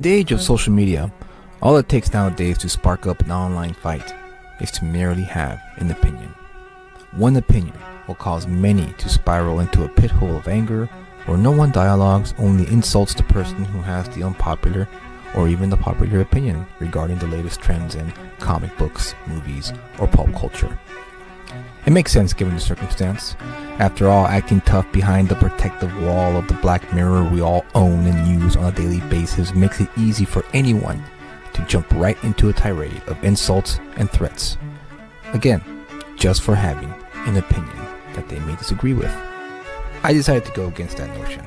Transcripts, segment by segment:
The age of social media, all it takes nowadays to spark up an online fight is to merely have an opinion. One opinion will cause many to spiral into a pit hole of anger where no one dialogues, only insults the person who has the unpopular or even the popular opinion regarding the latest trends in comic books, movies, or pulp culture. It makes sense given the circumstance. After all, acting tough behind the protective wall of the black mirror we all own and use on a daily basis makes it easy for anyone to jump right into a tirade of insults and threats. Again, just for having an opinion that they may disagree with. I decided to go against that notion.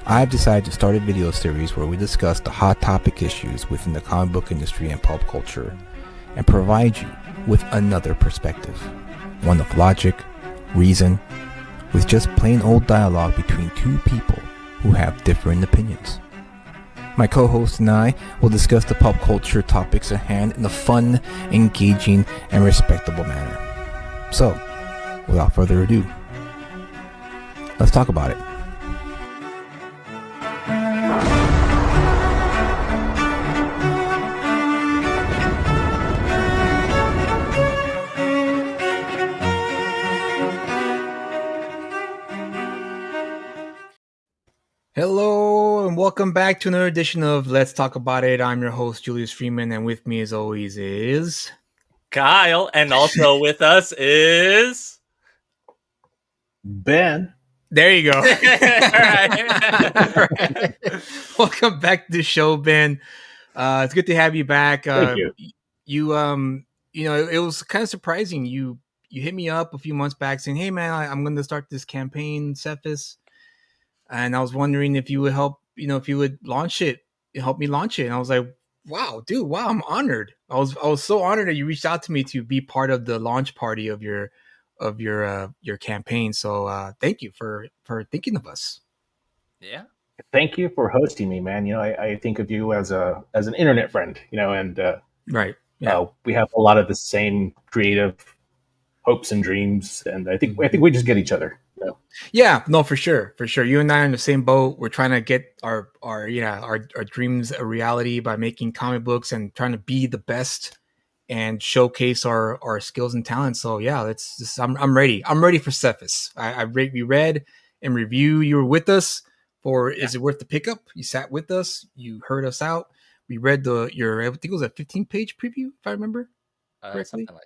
I've decided to start a video series where we discuss the hot topic issues within the comic book industry and pulp culture and provide you with another perspective. One of logic, reason, with just plain old dialogue between two people who have differing opinions. My co-host and I will discuss the pop culture topics at hand in a fun, engaging, and respectable manner. So, without further ado, let's talk about it. Hello and welcome back to another edition of Let's Talk About It. I'm your host, Julius Freeman, and with me as always is... Kyle, and also with us is... Ben. There you go. All right. Welcome back to the show, Ben. It's good to have you back. Thank you. It was kind of surprising. You hit me up a few months back saying, "Hey, man, I'm going to start this campaign, Cephas." And I was wondering if you would help, if you would help me launch it. And I was like, wow, dude, wow, I'm honored. I was so honored that you reached out to me to be part of the launch party of your campaign. So thank you for thinking of us. Yeah. Thank you for hosting me, man. I think of you as an internet friend, and right. Yeah. We have a lot of the same creative hopes and dreams, and I think we just get each other. Yeah, no, for sure. You and I are in the same boat. We're trying to get our dreams a reality by making comic books and trying to be the best and showcase our skills and talents. So yeah, I'm ready. I'm ready for Cephas. We read and review. You were with us for Is It Worth the Pickup? You sat with us. You heard us out. We read I think it was a 15-page preview, if I remember correctly. Something like.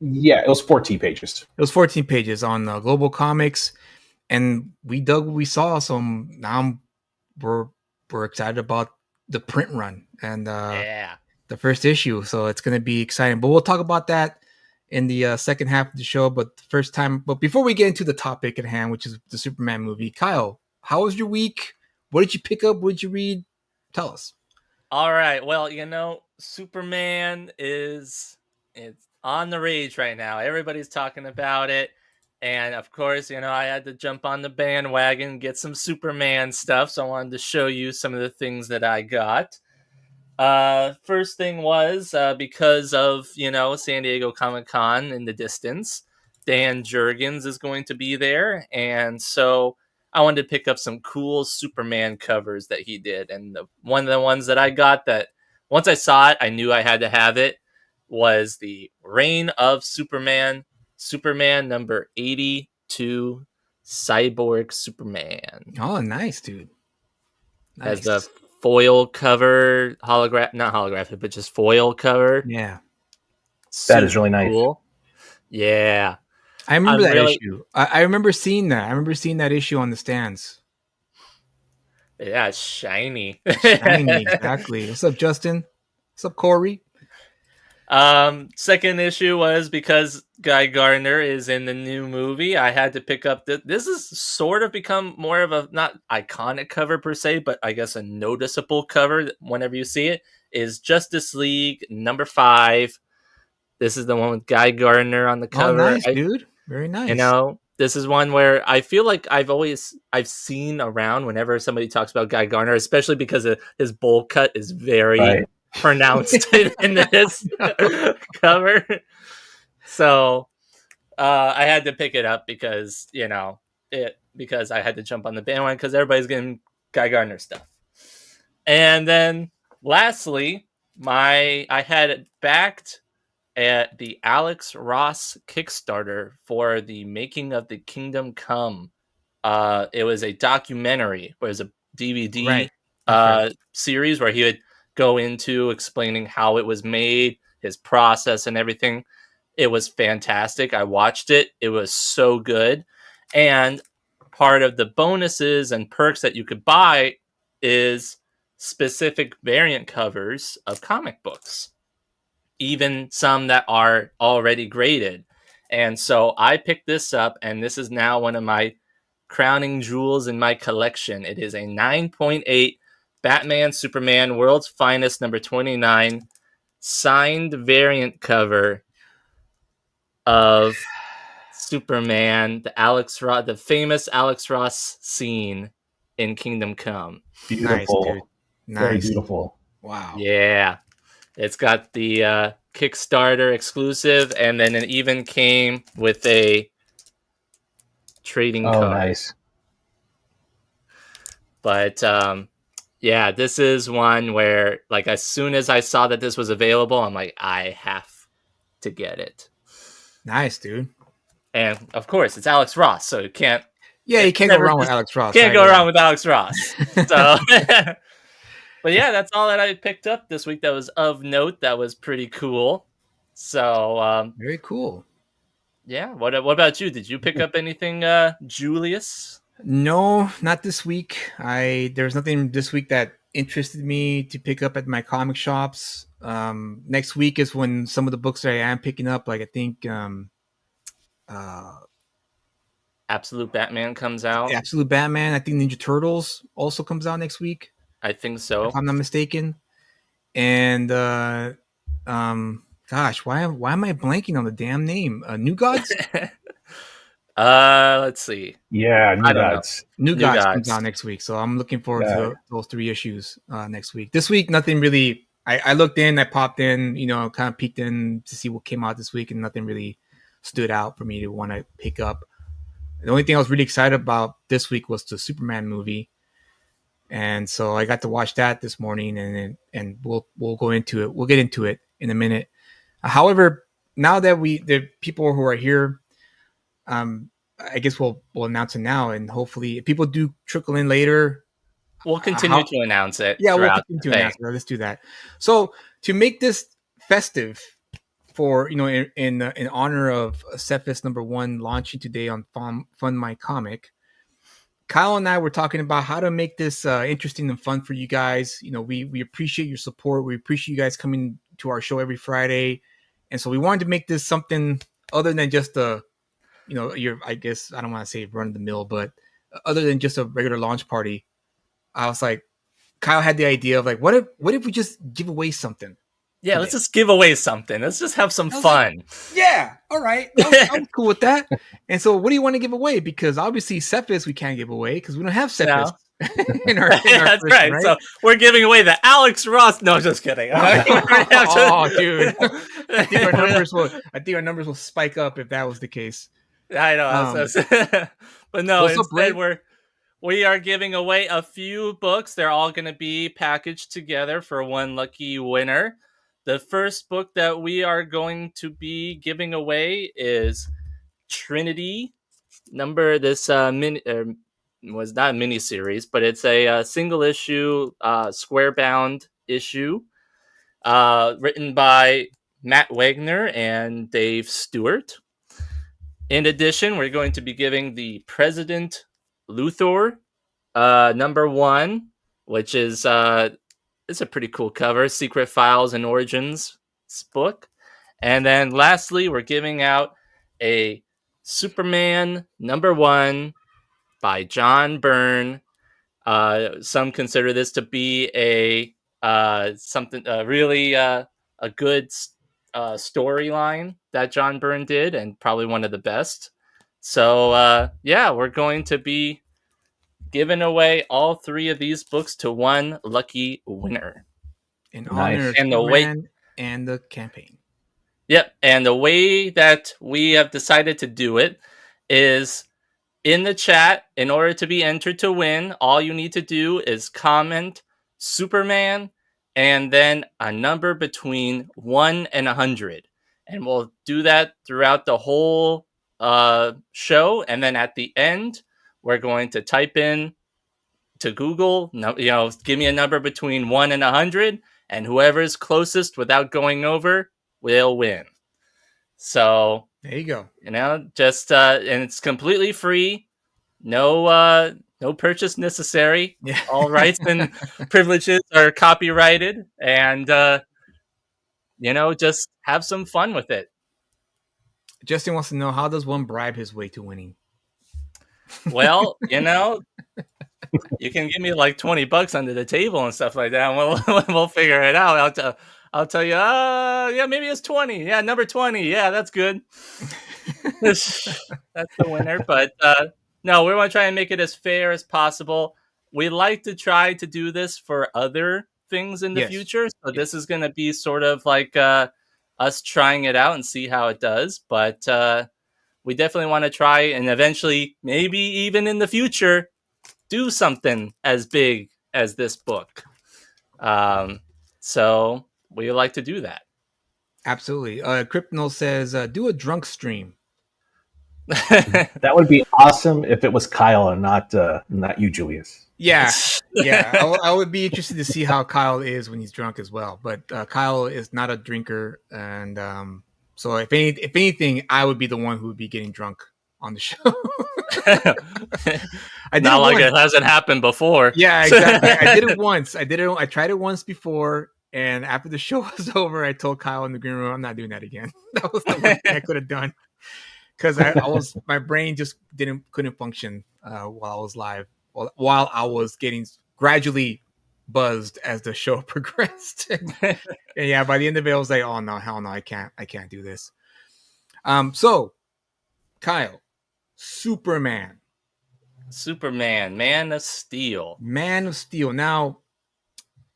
Yeah, it was 14 pages. It was 14 pages on Global Comics, and we dug what we saw. So now we're excited about the print run and the first issue. So it's going to be exciting. But we'll talk about that in the second half of the show. But before we get into the topic at hand, which is the Superman movie, Kyle, how was your week? What did you pick up? What did you read? Tell us. All right. Well, Superman it's on the rage right now. Everybody's talking about it. And of course, I had to jump on the bandwagon, get some Superman stuff. So I wanted to show you some of the things that I got. First thing was because of, San Diego Comic-Con in the distance, Dan Jurgens is going to be there. And so I wanted to pick up some cool Superman covers that he did. And one of the ones that I got that once I saw it, I knew I had to have it, was the Reign of Superman number 82, Cyborg Superman. Oh, nice, dude. Nice. Has the foil cover, not holographic, but just foil cover. Yeah. That is really nice. Cool. Yeah. I remember that issue. I remember seeing that. I remember seeing that issue on the stands. Yeah, it's shiny. Shiny, exactly. What's up, Justin? What's up, Corey? Second issue was because Guy Gardner is in the new movie. I had to pick up this has sort of become more of a not iconic cover per se, but I guess a noticeable cover whenever you see it, is Justice League number 5. This is the one with Guy Gardner on the cover. Oh, nice, dude. Very nice. This is one where I feel like I've seen around whenever somebody talks about Guy Gardner, especially because his bowl cut is very pronounced in this cover. So I had to pick it up because because I had to jump on the bandwagon because everybody's getting Guy Gardner stuff. And then lastly, I had backed at the Alex Ross Kickstarter for the Making of the Kingdom Come. It was a documentary, it was a DVD Right. That's right. series where he would go into explaining how it was made, his process, and everything. It was fantastic. I watched it. It was so good. And part of the bonuses and perks that you could buy is specific variant covers of comic books, even some that are already graded. And so I picked this up, and this is now one of my crowning jewels in my collection. It is a 9.8 Batman Superman World's Finest number 29 signed variant cover of Superman, the famous Alex Ross scene in Kingdom Come. Nice, Beautiful. dude. Very Nice. beautiful. Wow. Yeah. It's got the Kickstarter exclusive, and then it even came with a trading Oh, card. nice. But yeah, this is one where, like, as soon as I saw that this was available, I'm like, I have to get it. Nice, dude. And of course, it's Alex Ross, so you can't. Yeah, you can't go wrong with Alex Ross. Can't right? go Yeah. wrong with Alex Ross. So, but yeah, that's all that I picked up this week. That was of note. That was pretty cool. So, Very cool. yeah. What about you? Did you pick up anything, Julius? No, not this week. There's nothing this week that interested me to pick up at my comic shops. Next week is when some of the books that I am picking up, like I think Absolute Batman comes out. Absolute Batman. I think Ninja Turtles also comes out next week, I think so. if I'm not mistaken. And gosh, why am I blanking on the damn name? New Gods. Let's see. Yeah, I don't know. Gods. New New Gods Gods. comes out next week, so I'm looking forward Yeah. to those 3 issues next week. This week, nothing really. I looked in, I popped in, kind of peeked in to see what came out this week, and nothing really stood out for me to want to pick up. The only thing I was really excited about this week was the Superman movie, and so I got to watch that this morning, and we'll go into it. We'll get into it in a minute. However, now that the people who are here, I guess we'll announce it now, and hopefully, if people do trickle in later, We'll continue to announce it. yeah, we'll throughout continue the to thing. announce it. Let's do that. So to make this festive, for in honor of Cephas #1 launching today on Fund My Comic, Kyle and I were talking about how to make this interesting and fun for you guys. We appreciate your support. We appreciate you guys coming to our show every Friday, and so we wanted to make this something other than just I guess I don't want to say run of the mill, but other than just a regular launch party. I was like, Kyle had the idea of like, what if we just give away something? Yeah, today? let's just give away something. Let's just have some I was fun. Yeah, all right. I was cool with that. And so, what do you want to give away? Because obviously, Cephas we can't give away because we don't have Cephas in our That's collection, right. So we're giving away the Alex Ross. No, just kidding. Oh, dude. I think our numbers will spike up if that was the case. I know. But no, what's up, instead Ray? we are giving away a few books. They're all going to be packaged together for one lucky winner. The first book that we are going to be giving away is Trinity. This was not a mini series, but it's a single issue, square bound issue, written by Matt Wagner and Dave Stewart. In addition, we're going to be giving the President Luthor #1, which is it's a pretty cool cover, Secret Files and Origins book. And then lastly, we're giving out a Superman #1 by John Byrne. Some consider this to be a good storyline that John Byrne did, and probably one of the best. So yeah, we're going to be giving away all 3 of these books to one lucky winner. In Nice. honor of And the Superman and the campaign. Yep, and the way that we have decided to do it is in the chat. In order to be entered to win, all you need to do is comment Superman and then a number between 1 and 100. And we'll do that throughout the whole show. And then at the end, we're going to type in to Google, give me a number between 1 and 100, and whoever is closest without going over will win. So There you go. just and it's completely free. No purchase necessary. Yeah. All rights and privileges are copyrighted, and just have some fun with it. Justin wants to know, how does one bribe his way to winning? Well, you can give me like $20 under the table and stuff like that, and we'll figure it out. I'll tell you, yeah, maybe it's 20. Yeah, number 20. Yeah, that's good. That's the winner. But no, we want to try and make it as fair as possible. We like to try to do this for other things in the future. So this is going to be sort of like us trying it out and see how it does. But we definitely want to try and eventually, maybe even in the future, do something as big as this book. So we like to do that. Absolutely. Cryptno says, do a drunk stream. That would be awesome if it was Kyle and not you, Julius. Yeah. I would be interested to see how Kyle is when he's drunk as well. But Kyle is not a drinker, and so if anything, I would be the one who would be getting drunk on the show. Not like it hasn't happened before. Yeah, exactly. I did it once. I tried it once before, and after the show was over, I told Kyle in the green room, I'm not doing that again. That was the worst thing I could have done, because my brain just couldn't function while I was live, while I was getting gradually buzzed as the show progressed. And yeah, by the end of it, I was like, oh no, hell no, I can't do this. So Kyle, Superman, Man of Steel. Now,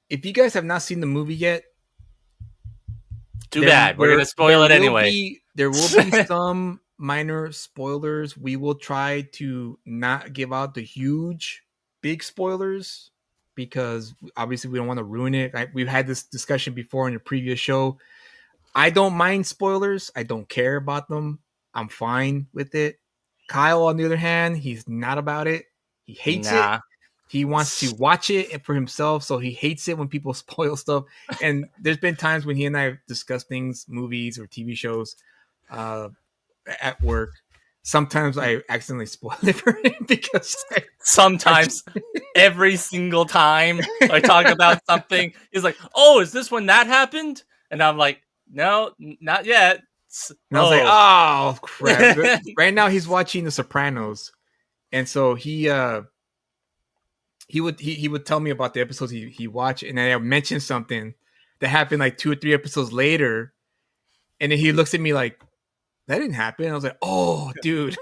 if you guys have not seen the movie yet, too bad. We're going to spoil it anyway. There will be some minor spoilers. We will try to not give out the huge, big spoilers, because obviously we don't want to ruin it. We've had this discussion before in a previous show. I don't mind spoilers. I don't care about them. I'm fine with it. Kyle, on the other hand, he's not about it. He hates it. He wants to watch it for himself, so he hates it when people spoil stuff. And there's been times when he and I have discussed things, movies or TV shows, at work. Sometimes I accidentally spoil it for him because sometimes every single time I talk about something, he's like, "Oh, is this when that happened?" And I'm like, "No, not yet." And I was like, "Oh crap!" Right now he's watching The Sopranos, and so he would tell me about the episodes he watched, and then I would mention something that happened like 2 or 3 episodes later, and then he looks at me like, that didn't happen. I was like, oh, dude.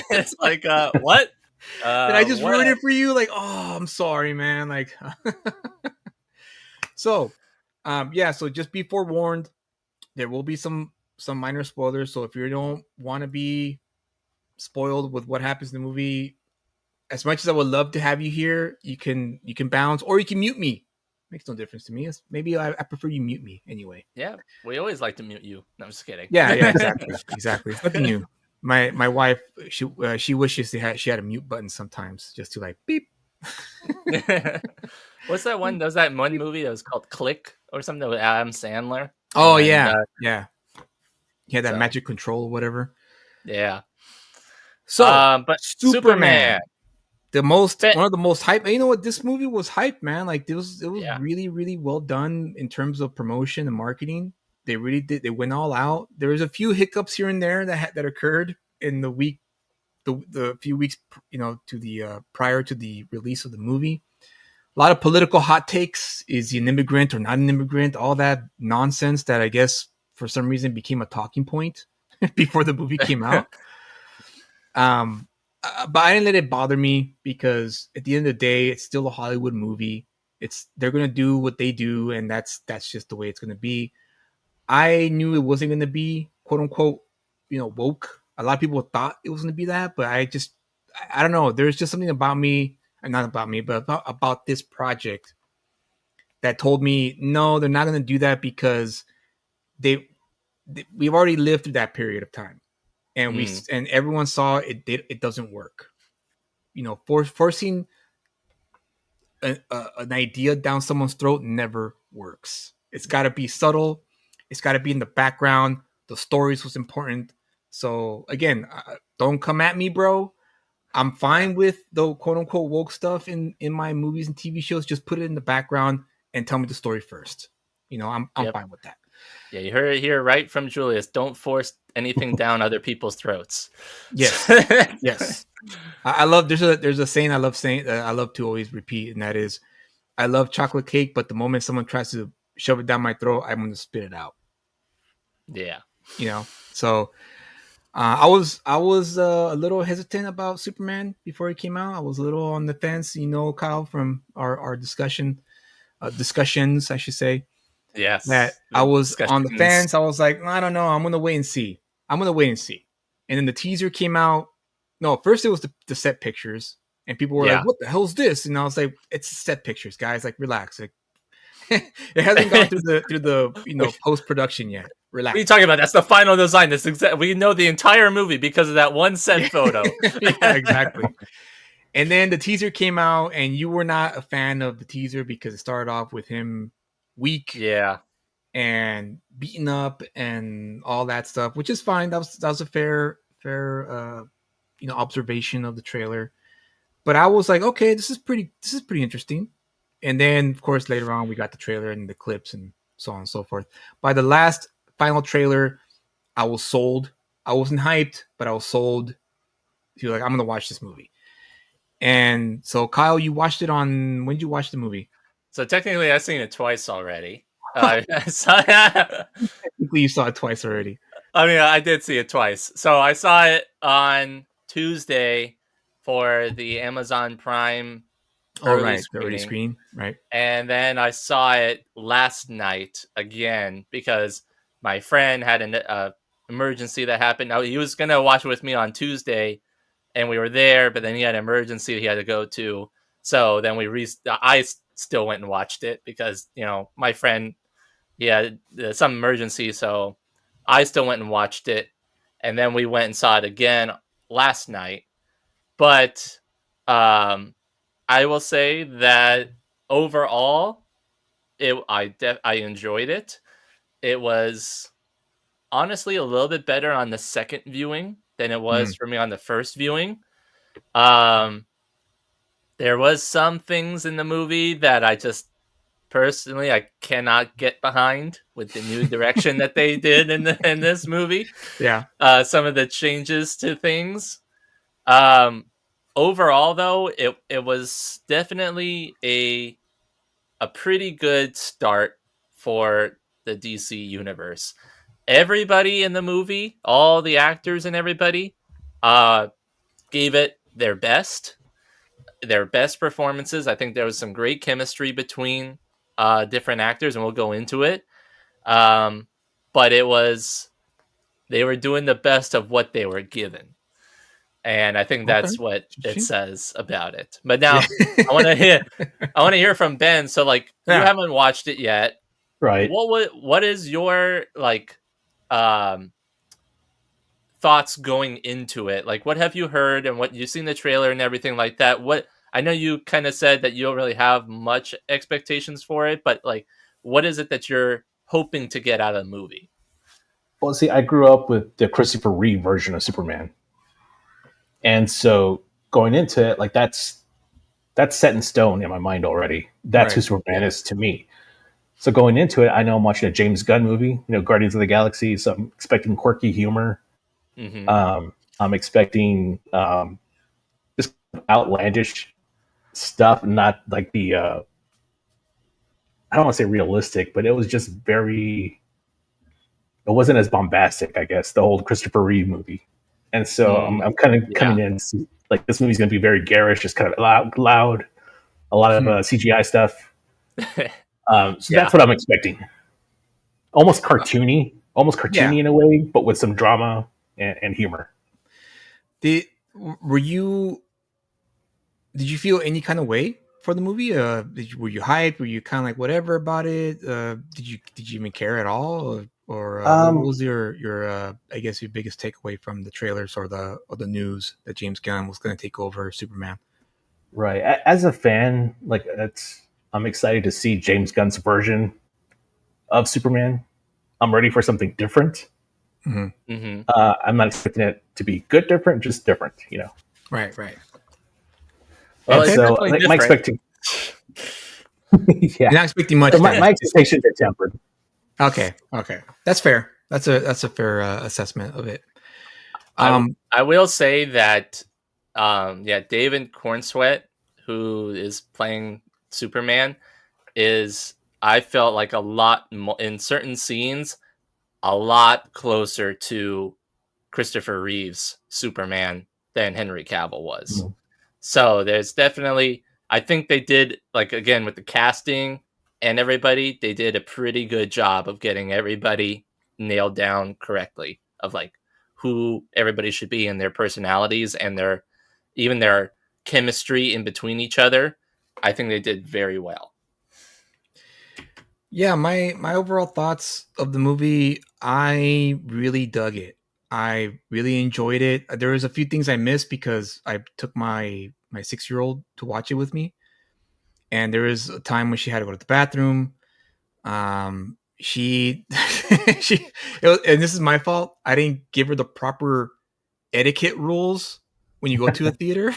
It's like, what? Did I just ruin it for you? Like, oh, I'm sorry, man. Like, so just be forewarned. There will be some minor spoilers. So if you don't want to be spoiled with what happens in the movie, as much as I would love to have you here, you can bounce, or you can mute me. Makes no difference to me. Maybe I prefer you mute me anyway. Yeah, we always like to mute you. No, I'm just kidding. Yeah, exactly. It's nothing new. My wife, she wishes she had a mute button sometimes, just to like beep. What's that one? There was that one movie that was called Click or something with Adam Sandler. Oh, yeah. He had that magic control or whatever. Yeah. So, but Superman. One of the most hype. You know what? This movie was hype, man. Like it was really, really well done in terms of promotion and marketing. They really did. They went all out. There was a few hiccups here and there that occurred in the week, the few weeks, to the prior to the release of the movie. A lot of political hot takes. Is he an immigrant or not an immigrant? All that nonsense that I guess for some reason became a talking point before the movie came out. But I didn't let it bother me, because at the end of the day, it's still a Hollywood movie. They're gonna do what they do, and that's just the way it's gonna be. I knew it wasn't gonna be quote unquote, woke. A lot of people thought it was gonna be that, but I don't know. There's just something about me, and not about me, but about this project that told me no, they're not going to do that because we've already lived through that period of time, and and everyone saw it doesn't work. Forcing an idea down someone's throat never works. It's got to be subtle. It's got to be in the background. The stories was important. So again, don't come at me, bro. I'm fine with the quote unquote woke stuff in my movies and TV shows. Just put it in the background and tell me the story first. I'm fine with that. Yeah, you heard it here right from Julius. Don't force anything down other people's throats. Yes, yes. I love. There's a saying I love saying. I love to always repeat, and that is, I love chocolate cake, but the moment someone tries to shove it down my throat, I'm going to spit it out. Yeah. So I was a little hesitant about Superman before it came out. I was a little on the fence, Kyle, from our discussions, I should say. Yes. That I was on the fence. I was like, I don't know. I'm going to wait and see. And then the teaser came out. No, first it was the set pictures, and people were like, what the hell is this? And I was like, it's set pictures, guys. Like, relax. Like, it hasn't gone through the post-production yet. Relax. What are you talking about? That's the final design. We know the entire movie because of that one set photo. Yeah, exactly. And then the teaser came out, and you were not a fan of the teaser because it started off with him weak, and beaten up and all that stuff, which is fine. That was a fair observation of the trailer. But I was like, okay, this is pretty interesting. And then, of course, later on, we got the trailer and the clips and so on and so forth. By the last final trailer, I was sold. I wasn't hyped, but I was sold. You're like, I'm going to watch this movie. And so, Kyle, you watched it when did you watch the movie? So technically, I've seen it twice already. Technically, you saw it twice already. I mean, I did see it twice. So I saw it on Tuesday for the Amazon Prime early screening, right? And then I saw it last night again because my friend had an emergency that happened. Now, he was gonna watch it with me on Tuesday, and we were there, but then he had an emergency he had to go to. So then I still went and watched it because my friend, he had some emergency, so I still went and watched it, and then we went and saw it again last night. But I will say that overall, I enjoyed it. It was honestly a little bit better on the second viewing than it was for me on the first viewing. There was some things in the movie that I just personally I cannot get behind with the new direction that they did in this movie. Yeah. Some of the changes to things. Overall, though, it was definitely a pretty good start for the DC universe. Everybody in the movie, all the actors and everybody, gave it their best performances. I think there was some great chemistry between different actors, and we'll go into it. But they were doing the best of what they were given. And I think that's what it says about it. But now I want to hear from Ben. So you haven't watched it yet. Right. What is your thoughts going into it? Like, what have you heard and what you've seen the trailer and everything like that? I know you kind of said that you don't really have much expectations for it, but what is it that you're hoping to get out of the movie? Well, see, I grew up with the Christopher Reeve version of Superman. And so going into it, that's set in stone in my mind already. That's who Superman is to me. So going into it, I know I'm watching a James Gunn movie, Guardians of the Galaxy. So I'm expecting quirky humor. Mm-hmm. I'm expecting just outlandish stuff, not like the I don't want to say realistic, but it was just it wasn't as bombastic, I guess, the old Christopher Reeve movie. And so I'm kind of coming in, like, this movie's going to be very garish, just kind of loud, a lot of CGI stuff. That's what I'm expecting. Almost cartoony in a way, but with some drama and humor. Did you feel any kind of way for the movie? Were you hyped? Were you kind of like whatever about it? Did you even care at all, or what was your I guess your biggest takeaway from the trailers or the news that James Gunn was going to take over Superman? Right. As a fan, like I'm excited to see James Gunn's version of Superman. I'm ready for something different. Mm-hmm. Mm-hmm. I'm not expecting it to be good, different, just different. Right. Well, And it's so definitely my different. yeah, You're not expecting much. so my expectations are tempered. Okay, that's fair. That's a fair assessment of it. I will say that, David Cornsweet, who is playing Superman, is, I felt like, a lot in certain scenes, a lot closer to Christopher Reeve's Superman than Henry Cavill was. Mhm. So there's definitely, I think they did, like, again, with the casting and everybody, they did a pretty good job of getting everybody nailed down correctly, of like who everybody should be and their personalities and their chemistry in between each other. I think they did very well. Yeah, my overall thoughts of the movie, I really dug it. I really enjoyed it. There was a few things I missed because I took my 6-year-old to watch it with me, and there was a time when she had to go to the bathroom. She and this is my fault. I didn't give her the proper etiquette rules when you go to a theater.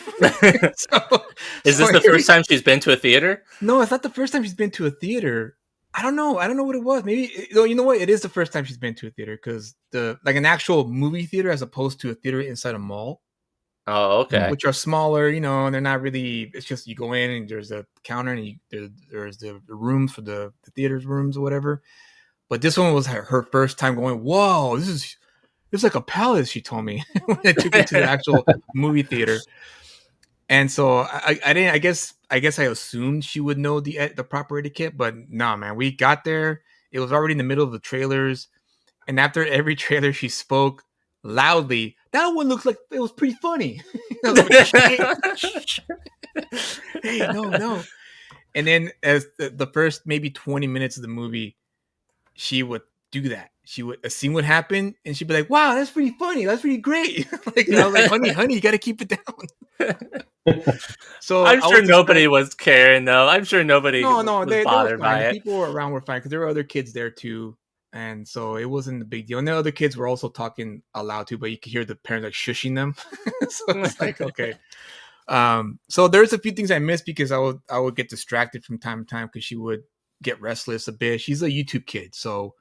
Is this the first time she's been to a theater? No, it's not the first time she's been to a theater. I don't know what it was. Maybe you know what? It is the first time she's been to a theater because an actual movie theater as opposed to a theater inside a mall. Oh, okay. Which are smaller, and they're not really. It's just you go in and there's a counter and there's the rooms for the theater's rooms or whatever. But this one was her first time going. Whoa, this is like a palace. She told me when I took her to the actual movie theater. And so I didn't. I guess I assumed she would know the proper etiquette, but nah, man. We got there. It was already in the middle of the trailers, and after every trailer, she spoke loudly. That one looks like it was pretty funny. I was like, hey, no. And then as the first maybe 20 minutes of the movie, she would do that. A scene would happen, and she'd be like, "Wow, that's pretty funny. That's pretty great." I was like, "Honey, you got to keep it down." So I'm sure nobody was caring though. I'm sure nobody was bothered by it. People around were fine because there were other kids there too, and so it wasn't a big deal. And the other kids were also talking aloud too, but you could hear the parents like shushing them. So it's like okay. So there's a few things I missed because I would get distracted from time to time because she would get restless a bit. She's a YouTube kid, so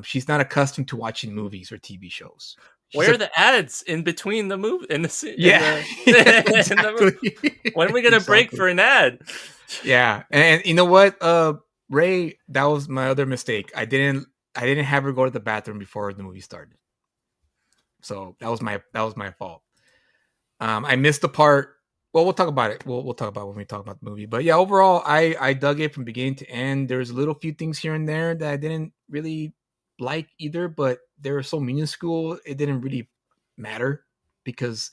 she's not accustomed to watching movies or TV shows. Where are the ads in between the movie? Exactly. When are we gonna break for an ad? Yeah, and you know what, Ray, that was my other mistake. I didn't have her go to the bathroom before the movie started, so that was my fault. I missed the part. Well, we'll talk about it. We'll talk about it when we talk about the movie. But yeah, overall, I dug it from beginning to end. There's a little few things here and there that I didn't really like either, but they were so minuscule it didn't really matter because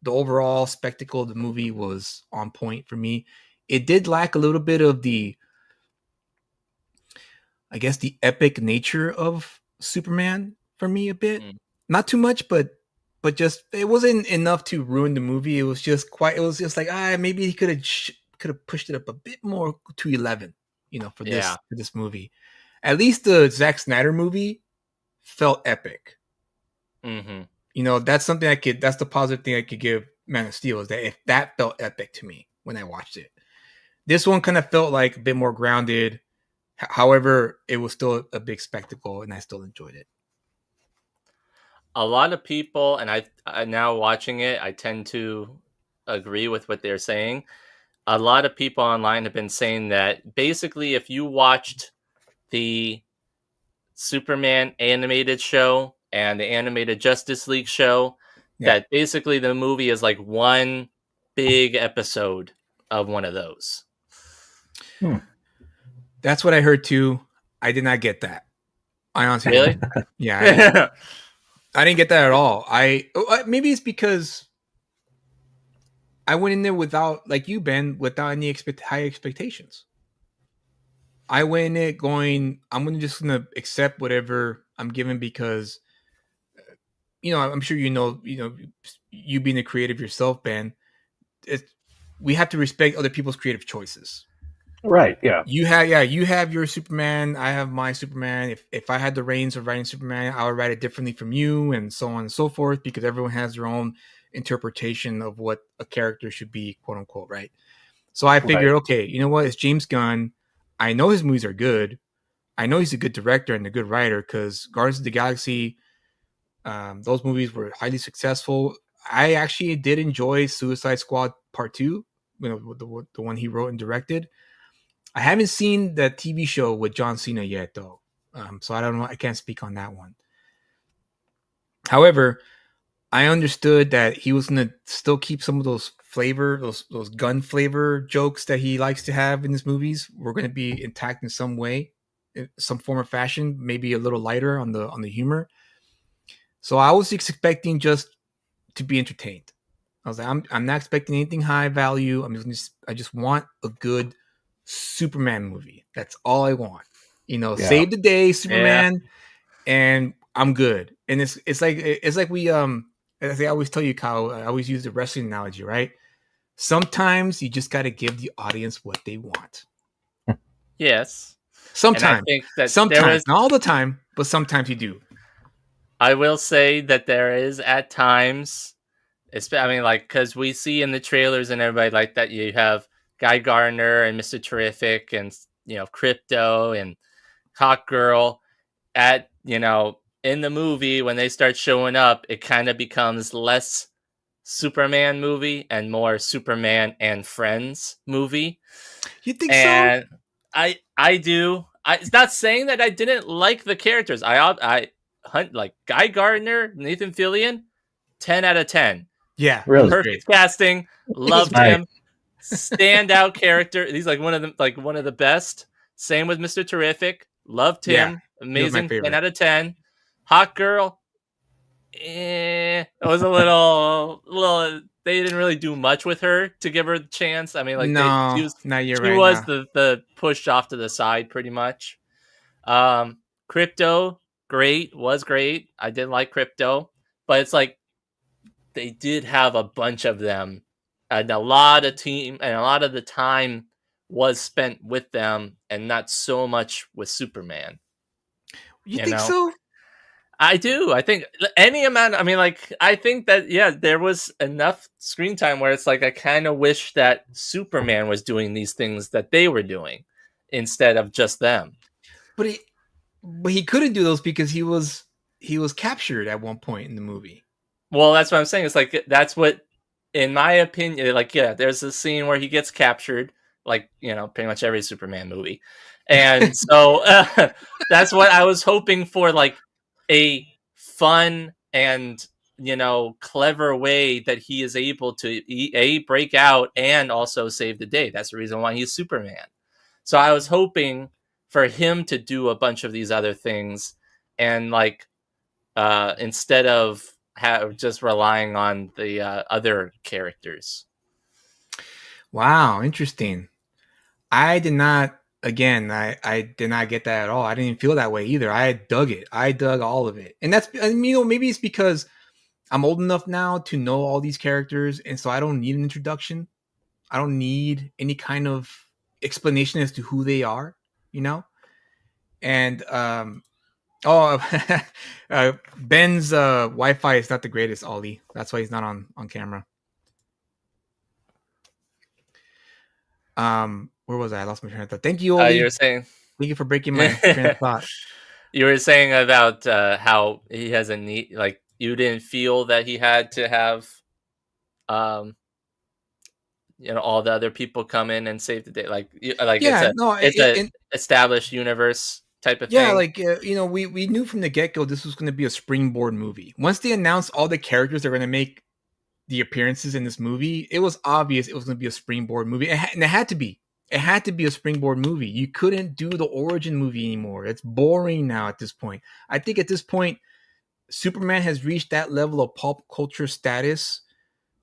the overall spectacle of the movie was on point for me. It did lack a little bit of the epic nature of Superman for me a bit. Not too much, but just it wasn't enough to ruin the movie. It was just like maybe he could have pushed it up a bit more to 11, for this movie. At least the Zack Snyder movie felt epic. Mm-hmm. That's something that's the positive thing I could give Man of Steel, is that if that felt epic to me when I watched it. This one kind of felt like a bit more grounded. However, it was still a big spectacle and I still enjoyed it. A lot of people, and I now watching it, I tend to agree with what they're saying. A lot of people online have been saying that basically if you watched the Superman animated show and the animated Justice League show, that basically the movie is like one big episode of one of those. That's what I heard too. I did not get that. I honestly really? Yeah. I didn't get that at all. Maybe it's because I went in there without, like you, Ben, without any high expectations. I went in it going, just gonna accept whatever I'm given because, I'm sure you being a creative yourself, Ben. We have to respect other people's creative choices. Right. Yeah. You have your Superman. I have my Superman. If I had the reins of writing Superman, I would write it differently from you, and so on and so forth, because everyone has their own interpretation of what a character should be, quote unquote, right? So I figured, okay, you know what? It's James Gunn. I know his movies are good. I know he's a good director and a good writer because Guardians of the Galaxy, those movies were highly successful. I actually did enjoy Suicide Squad Part 2, the one he wrote and directed. I haven't seen the TV show with John Cena yet, though. So I don't know. I can't speak on that one. However, I understood that he was going to still keep some of those flavor, those gun flavor jokes that he likes to have in his movies. We're going to be intact in some way, in some form or fashion, maybe a little lighter on the humor. So I was expecting just to be entertained. I was like, I'm not expecting anything high value. I just want a good Superman movie. That's all I want. Save the day, Superman, and I'm good. And it's like we as I always tell you, Kyle, I always use the wrestling analogy, right? Sometimes you just got to give the audience what they want. Yes. Sometimes, and I think that sometimes, not all the time, but sometimes you do. I will say that there is at times, because we see in the trailers and everybody like that, you have Guy Gardner and Mr. Terrific and, Crypto and Hawk Girl in the movie. When they start showing up, it kind of becomes less Superman movie and more Superman and Friends movie. You think so? I do. It's not saying that I didn't like the characters. I hunt like Guy Gardner, Nathan Fillion, 10 out of 10. Yeah, really perfect casting. Loved nice. him. Standout character. He's like one of the best. Same with Mr. Terrific. Loved him. Yeah, amazing. 10 out of 10. Hot Girl. It was a little. They didn't really do much with her to give her the chance. I mean, she was the pushed off to the side pretty much. Crypto, was great. I did like Crypto, but it's like they did have a bunch of them, and a lot of the time was spent with them, and not so much with Superman. You think so? I do. I think any amount. I think that there was enough screen time where it's like I kind of wish that Superman was doing these things that they were doing instead of just them. But he couldn't do those because he was captured at one point in the movie. Well, that's what I'm saying. It's like that's what, in my opinion, there's a scene where he gets captured, pretty much every Superman movie, and so that's what I was hoping for, like a fun and clever way that he is able to break out and also save the day. That's the reason why he's Superman. So I was hoping for him to do a bunch of these other things, and instead of just relying on the other characters. Wow, interesting. I did not. Again, I did not get that at all. I didn't feel that way either. I dug it. I dug all of it. And that's, maybe it's because I'm old enough now to know all these characters. And so I don't need an introduction. I don't need any kind of explanation as to who they are, And, Ben's Wi-Fi is not the greatest, Ollie. That's why he's not on camera. Where was I? lost my train of thought. Thank you, Ollie. You were saying. Thank you for breaking my train of thought. You were saying about how he has a need. You didn't feel that he had to have, all the other people come in and save the day. It's an established universe type of thing. Yeah, we knew from the get go this was going to be a springboard movie. Once they announced all the characters that were going to make the appearances in this movie, it was obvious it was going to be a springboard movie, and it had to be. It had to be a springboard movie. You couldn't do the origin movie anymore. It's boring now at this point. I think at this point, Superman has reached that level of pop culture status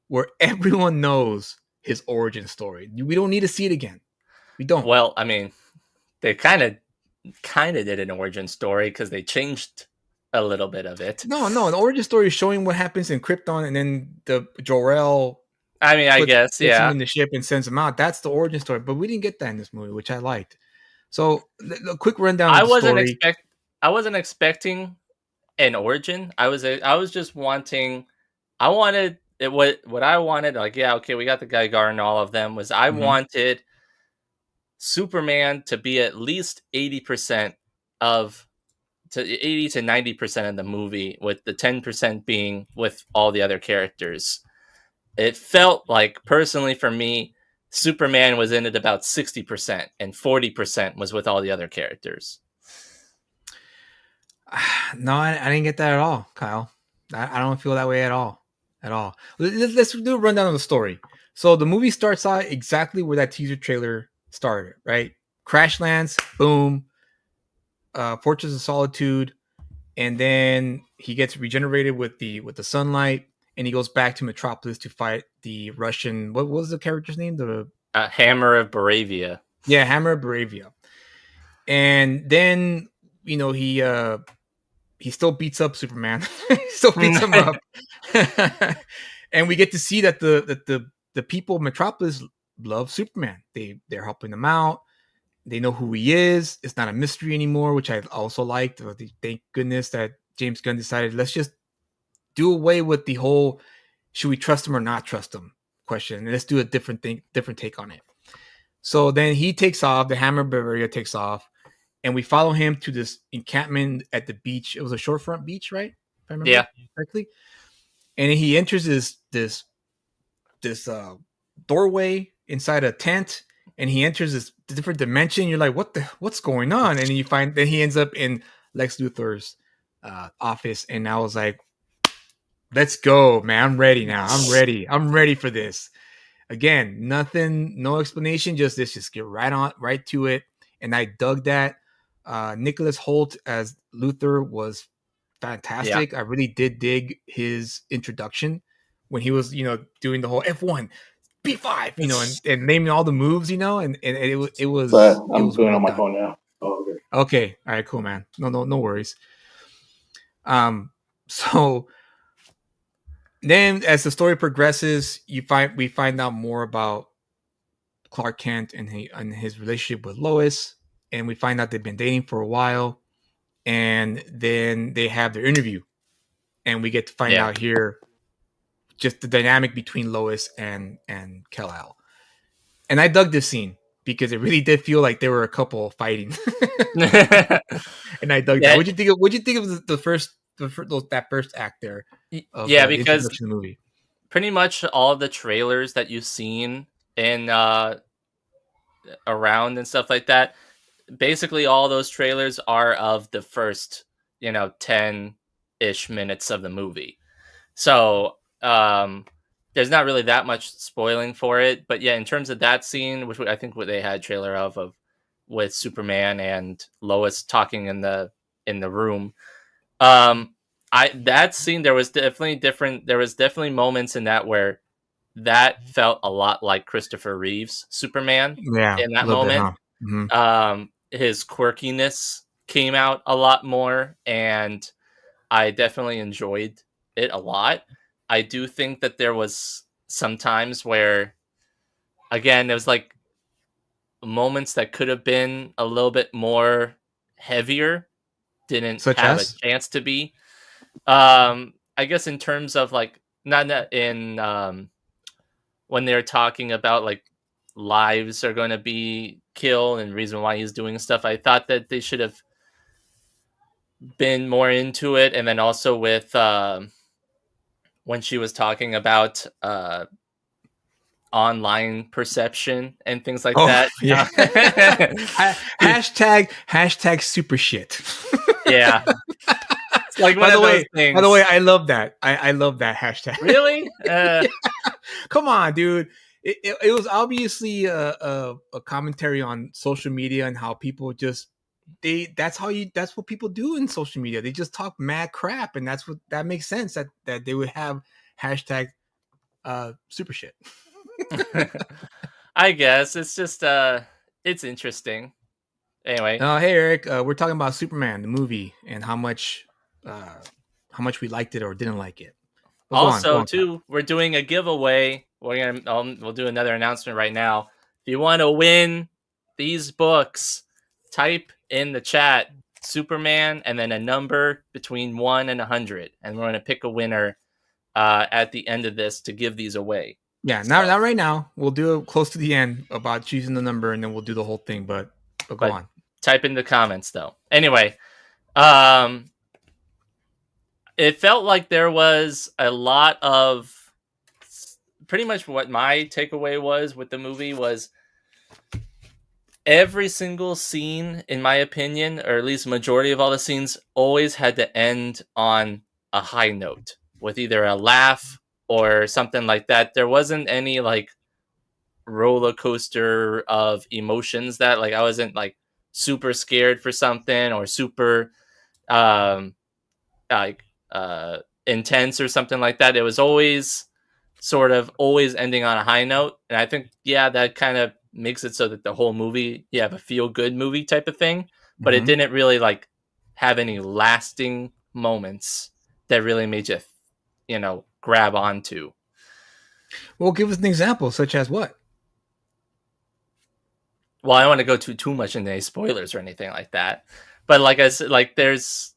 where everyone knows his origin story. We don't need to see it again. We don't. Well, I mean, they kind of did an origin story because they changed a little bit of it. No, an origin story is showing what happens in Krypton, and then the Jor-El. I mean, I guess, puts him yeah. in the ship and sends him out. That's the origin story, but we didn't get that in this movie, which I liked. So, a quick rundown of the story. I wasn't expecting an origin. I was just wanting. I wanted it. What I wanted, like, yeah, okay, we got the Geiger and all of them. Was I wanted Superman to be at least 80% of to 80 to 90% of the movie, with the 10% being with all the other characters. It felt like, personally for me, Superman was in it about 60% and 40% was with all the other characters. No, I didn't get that at all, Kyle. I don't feel that way at all. Let's do a rundown of the story. So the movie starts out exactly where that teaser trailer started, right? Crash lands, boom, Fortress of Solitude, and then he gets regenerated with the sunlight, and he goes back to Metropolis to fight the Russian. What was the character's name? The Hammer of Baravia. Yeah, Hammer of Baravia. And then he still beats up Superman. He still beats him up. And we get to see that the people of Metropolis love Superman. They're helping him out. They know who he is. It's not a mystery anymore, which I also liked. Thank goodness that James Gunn decided, let's just do away with the whole should we trust him or not trust him question. And let's do a different take on it. So then he takes off. The Hammer of Bavaria takes off. And we follow him to this encampment at the beach. It was a shorefront beach, right? If I remember correctly. And he enters this doorway inside a tent, and he enters this different dimension. You're like, what's going on? And then he ends up in Lex Luthor's office, and I was like, let's go, man. I'm ready now. I'm ready for this. Again, nothing, no explanation, just get right to it. And I dug that. Nicholas Hoult as Luthor was fantastic. I really did dig his introduction when he was, doing the whole F1, B5, and naming all the moves, and it was. I'm doing it on my phone now. Oh, okay. Okay. All right. Cool, man. No worries. So then, as the story progresses, we find out more about Clark Kent and his relationship with Lois, and we find out they've been dating for a while, and then they have their interview, and we get to find out here just the dynamic between Lois and Kal-El. And I dug this scene because it really did feel like they were a couple fighting. And I dug that. What'd you think of that first act there? Because the movie, pretty much all of the trailers that you've seen in around and stuff like that, basically all those trailers are of the first 10-ish minutes of the movie. So there's not really that much spoiling for it, but in terms of that scene, which I think what they had trailer of with Superman and Lois talking in the room, that scene, there was definitely moments in that where that felt a lot like Christopher Reeve's Superman. In that moment, bit, huh? His quirkiness came out a lot more, and I definitely enjoyed it a lot. I do think that there was some times where, again, there was like moments that could have been a little bit more heavier, didn't have a chance to be. I guess in terms of like not in when they're talking about like lives are going to be killed and reason why he's doing stuff, I thought that they should have been more into it. And then also with when she was talking about online perception and things like that. Yeah. hashtag super shit. Yeah. It's like one of those things. By the way, I love that. I love that hashtag. Really? Yeah. Come on, dude. It was obviously a commentary on social media and how people just that's what people do in social media. They just talk mad crap, and that makes sense that they would have hashtag super shit. I guess it's just it's interesting. Anyway, Hey Eric, we're talking about Superman the movie and how much we liked it or didn't like it. But go also on. too, we're doing a giveaway. We'll do another announcement right now. If you want to win these books, type in the chat Superman and then a number between 1 and 100, and we're going to pick a winner at the end of this to give these away. Yeah, not right now. We'll do it close to the end about choosing the number, and then we'll do the whole thing. But go on. Type in the comments though. Anyway, it felt like there was a lot of pretty much what my takeaway was with the movie was every single scene, in my opinion, or at least majority of all the scenes, always had to end on a high note with either a laugh or something like that. There wasn't any like roller coaster of emotions that like I wasn't like super scared for something or super like intense or something like that. It was always sort of always ending on a high note, and I think that kind of makes it so that the whole movie you have a feel good movie type of thing, but it didn't really like have any lasting moments that really made you grab onto. Well, give us an example, such as what? Well, I don't want to go too much into any spoilers or anything like that, but like I said, like there's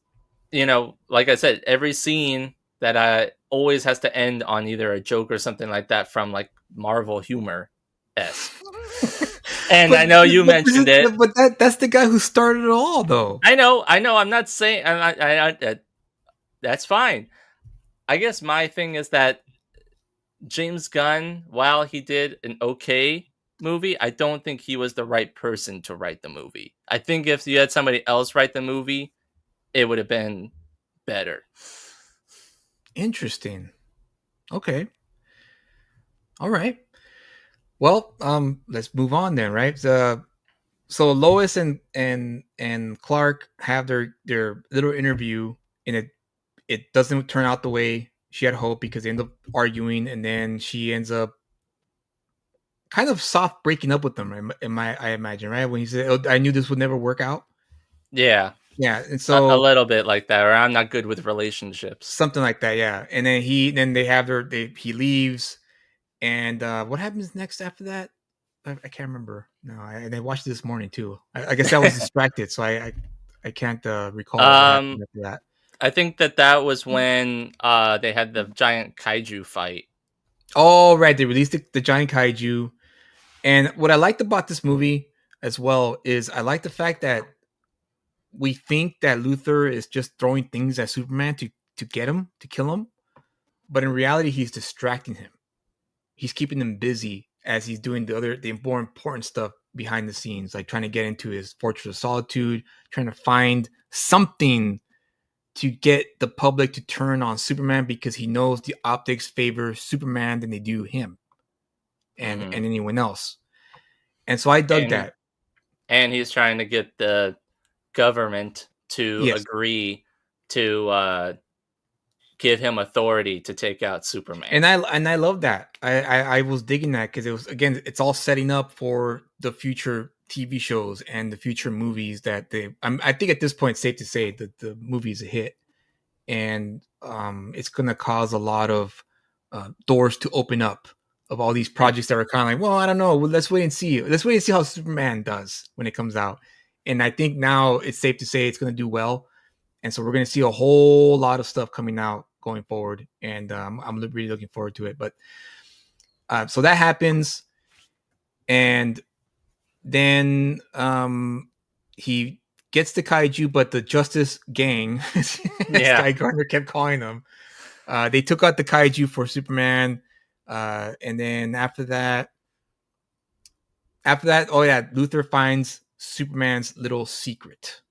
like I said, every scene that I always has to end on either a joke or something like that from like Marvel humor esque. And I know you mentioned it, but that's the guy who started it all, though. I know. I'm not saying that's fine. I guess my thing is that James Gunn, while he did an okay movie, I don't think he was the right person to write the movie. I think if you had somebody else write the movie, it would have been better. Interesting. Okay. All right. Well, let's move on then, right? So Lois and Clark have their little interview, and it doesn't turn out the way she had hoped because they end up arguing, and then she ends up kind of soft breaking up with them. I imagine, right? When he said, "Oh, I knew this would never work out." Yeah. Yeah, and so a little bit like that, or I'm not good with relationships. Something like that, yeah. And then he leaves, and what happens next after that? I can't remember. No, I watched it this morning too. I guess I was distracted, so I can't recall what happened after that. I think that was when they had the giant kaiju fight. Oh, right. They released the giant kaiju. And what I liked about this movie as well is I like the fact that we think that Luthor is just throwing things at Superman to get him, to kill him. But in reality, he's distracting him. He's keeping him busy as he's doing the more important stuff behind the scenes, like trying to get into his Fortress of Solitude, trying to find something to get the public to turn on Superman because he knows the optics favor Superman than they do him and anyone else. And so I dug that. And he's trying to get the government to agree to give him authority to take out Superman. And I love that. I was digging that because it was, again, it's all setting up for the future TV shows and the future movies that I think at this point it's safe to say that the movie is a hit, and it's going to cause a lot of doors to open up of all these projects that are kind of like, well, I don't know. Well, let's wait and see. Let's wait and see how Superman does when it comes out. And I think now it's safe to say it's going to do well. And so we're going to see a whole lot of stuff coming out going forward. And I'm really looking forward to it. But so that happens. And then he gets the kaiju, but the Justice Gang, as Guy Gardner kept calling them, they took out the kaiju for Superman. And then after that, oh yeah, Luthor finds Superman's little secret.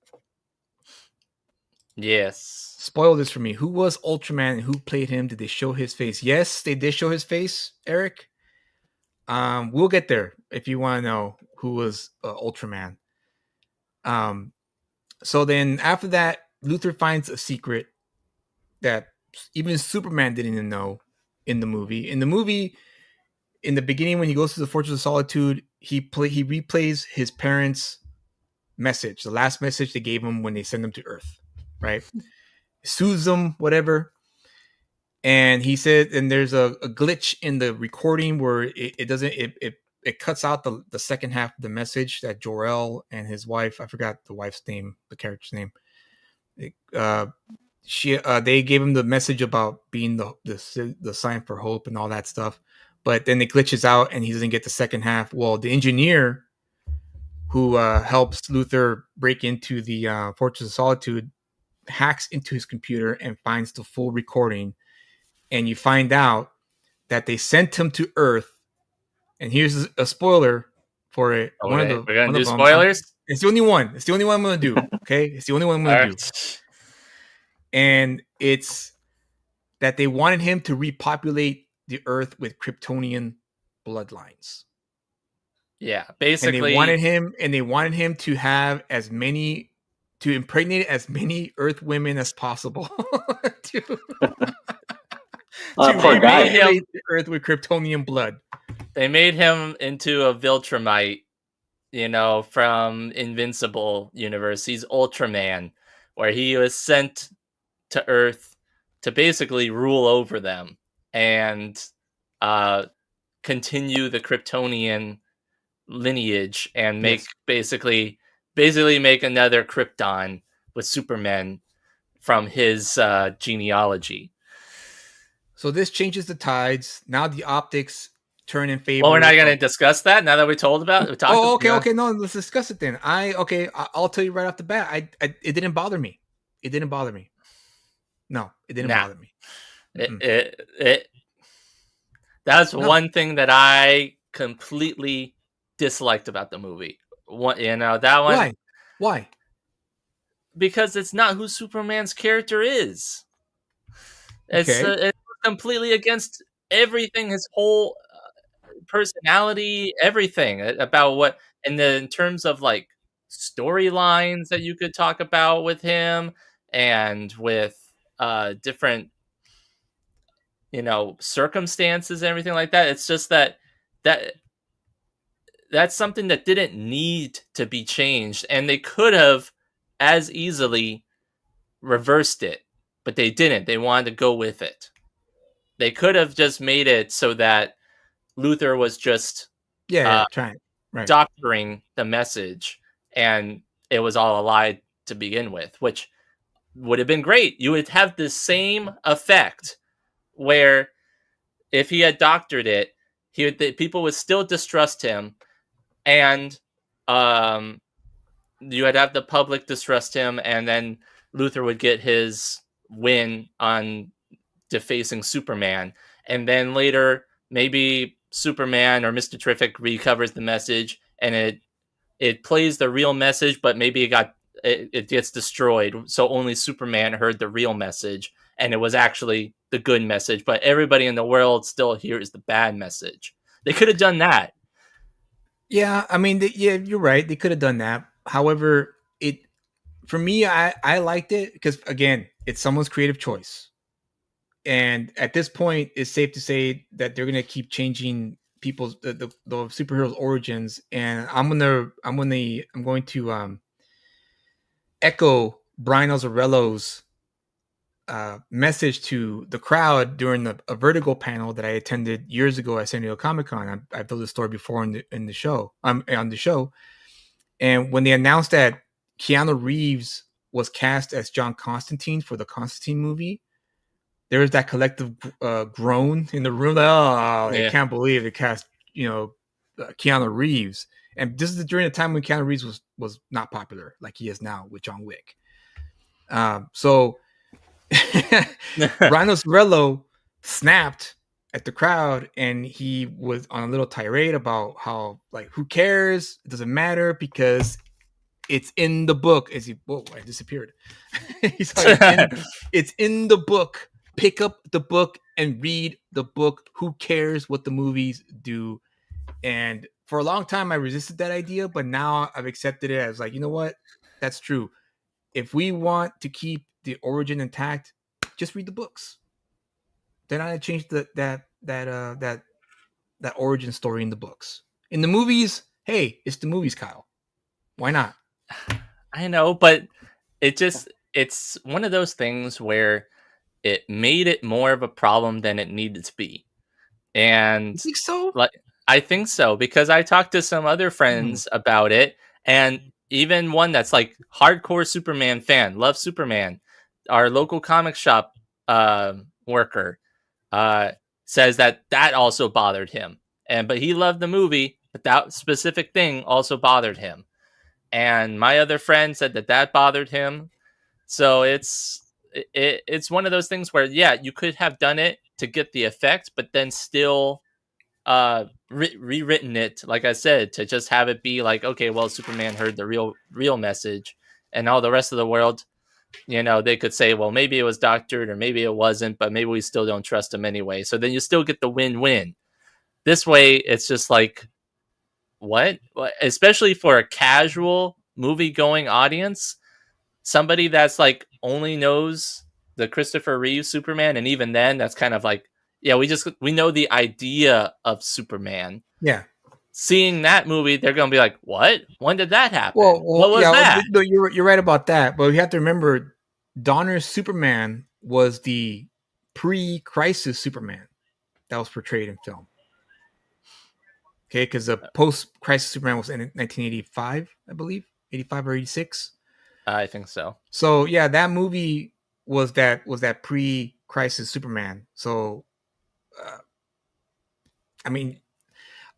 Yes. Spoil this for me. Who was Ultraman and who played him? Did they show his face? Yes, they did show his face, Eric. We'll get there if you want to know who was Ultraman. So then after that, Luthor finds a secret that even Superman didn't even know, in the movie. In the movie, in the beginning, when he goes to the Fortress of Solitude, he replays his parents' message, the last message they gave him when they send him to Earth, right? Soothes them, whatever. And he said, and there's a glitch in the recording where it doesn't, it cuts out the second half of the message that Jor-El and his wife, I forgot the wife's name, the character's name. They gave him the message about being the sign for hope and all that stuff, but then it glitches out and he doesn't get the second half. Well, the engineer who helps Luther break into the Fortress of Solitude hacks into his computer and finds the full recording, and you find out that they sent him to Earth. And here's a spoiler for it. We're gonna do spoilers. It's the only one. It's the only one I'm gonna do. Okay, it's the only one I'm gonna do. And it's that they wanted him to repopulate the Earth with Kryptonian bloodlines. Yeah, basically, and they wanted him to have to impregnate as many Earth women as possible to repopulate the Earth with Kryptonian blood. They made him into a Viltrumite, from Invincible universe. He's Ultraman, where he was sent to Earth to basically rule over them and continue the Kryptonian lineage and make basically make another Krypton with Superman from his genealogy. So this changes the tides. Now the optics turn in favor. Well, we're not going to discuss that now that we told about it. Okay. No, let's discuss it then. I'll tell you right off the bat. It didn't bother me. It didn't bother me. No, it didn't bother me. That's one thing that I completely disliked about the movie. That one. Why? Because it's not who Superman's character is. It's completely against everything. His whole personality, everything about what, in terms of like storylines that you could talk about with him, and with different, circumstances and everything like that. It's just that's something that didn't need to be changed, and they could have as easily reversed it, but they didn't. They wanted to go with it. They could have just made it so that Luther was just doctoring the message, and it was all a lie to begin with, which would have been great. You would have the same effect, where if he had doctored it, people would still distrust him, and you would have the public distrust him, and then Luther would get his win on defacing Superman, and then later maybe Superman or Mr. Terrific recovers the message, and it plays the real message, but maybe it gets destroyed, so only Superman heard the real message, and it was actually the good message, but everybody in the world still hears the bad message. They could have done that. Yeah, I mean, you're right. They could have done that. However, for me, I liked it because, again, it's someone's creative choice. And at this point, it's safe to say that they're going to keep changing people's the superheroes' origins. And I'm going to echo Brian Azzarello's message to the crowd during a Vertigo panel that I attended years ago at San Diego Comic-Con. I've told this story before on the show. On the show, and when they announced that Keanu Reeves was cast as John Constantine for the Constantine movie, there was that collective groan in the room. I can't believe they cast Keanu Reeves. And this is during the time when Keanu Reeves was not popular like he is now with John Wick. So Ryan Azzarello snapped at the crowd, and he was on a little tirade about how, like, who cares? It doesn't matter because it's in the book. I disappeared. He's like, it's in the book. Pick up the book and read the book. Who cares what the movies do? And for a long time, I resisted that idea, but now I've accepted it as, like, you know what? That's true. If we want to keep the origin intact, just read the books. They're not gonna change that origin story in the books. In the movies, hey, it's the movies, Kyle. Why not? I know, but it's one of those things where it made it more of a problem than it needed to be. You And think so? like I think so because I talked to some other Hmm. friends about it, and even one that's like hardcore Superman fan, loves Superman. Our local comic shop worker uh, says that also bothered him, but he loved the movie, but that specific thing also bothered him. And my other friend said that bothered him. So it's one of those things where yeah, you could have done it to get the effect, but then still rewritten it, like I said, to just have it be like, okay, well, Superman heard the real message, and all the rest of the world, they could say, well, maybe it was doctored or maybe it wasn't, but maybe we still don't trust him anyway. So then you still get the win-win. This way, it's just like, what? Especially for a casual movie-going audience, somebody that's like only knows the Christopher Reeve Superman, and even then, that's kind of like, yeah, we know the idea of Superman. Yeah. Seeing that movie, they're gonna be like, "What? When did that happen? Well, What was yeah. that?" No, you're right about that. But you have to remember, Donner's Superman was the pre-crisis Superman that was portrayed in film. Okay, because the post-crisis Superman was in 1985, I believe, 85 or 86. I think so. So yeah, that movie was that pre-crisis Superman. So, I mean,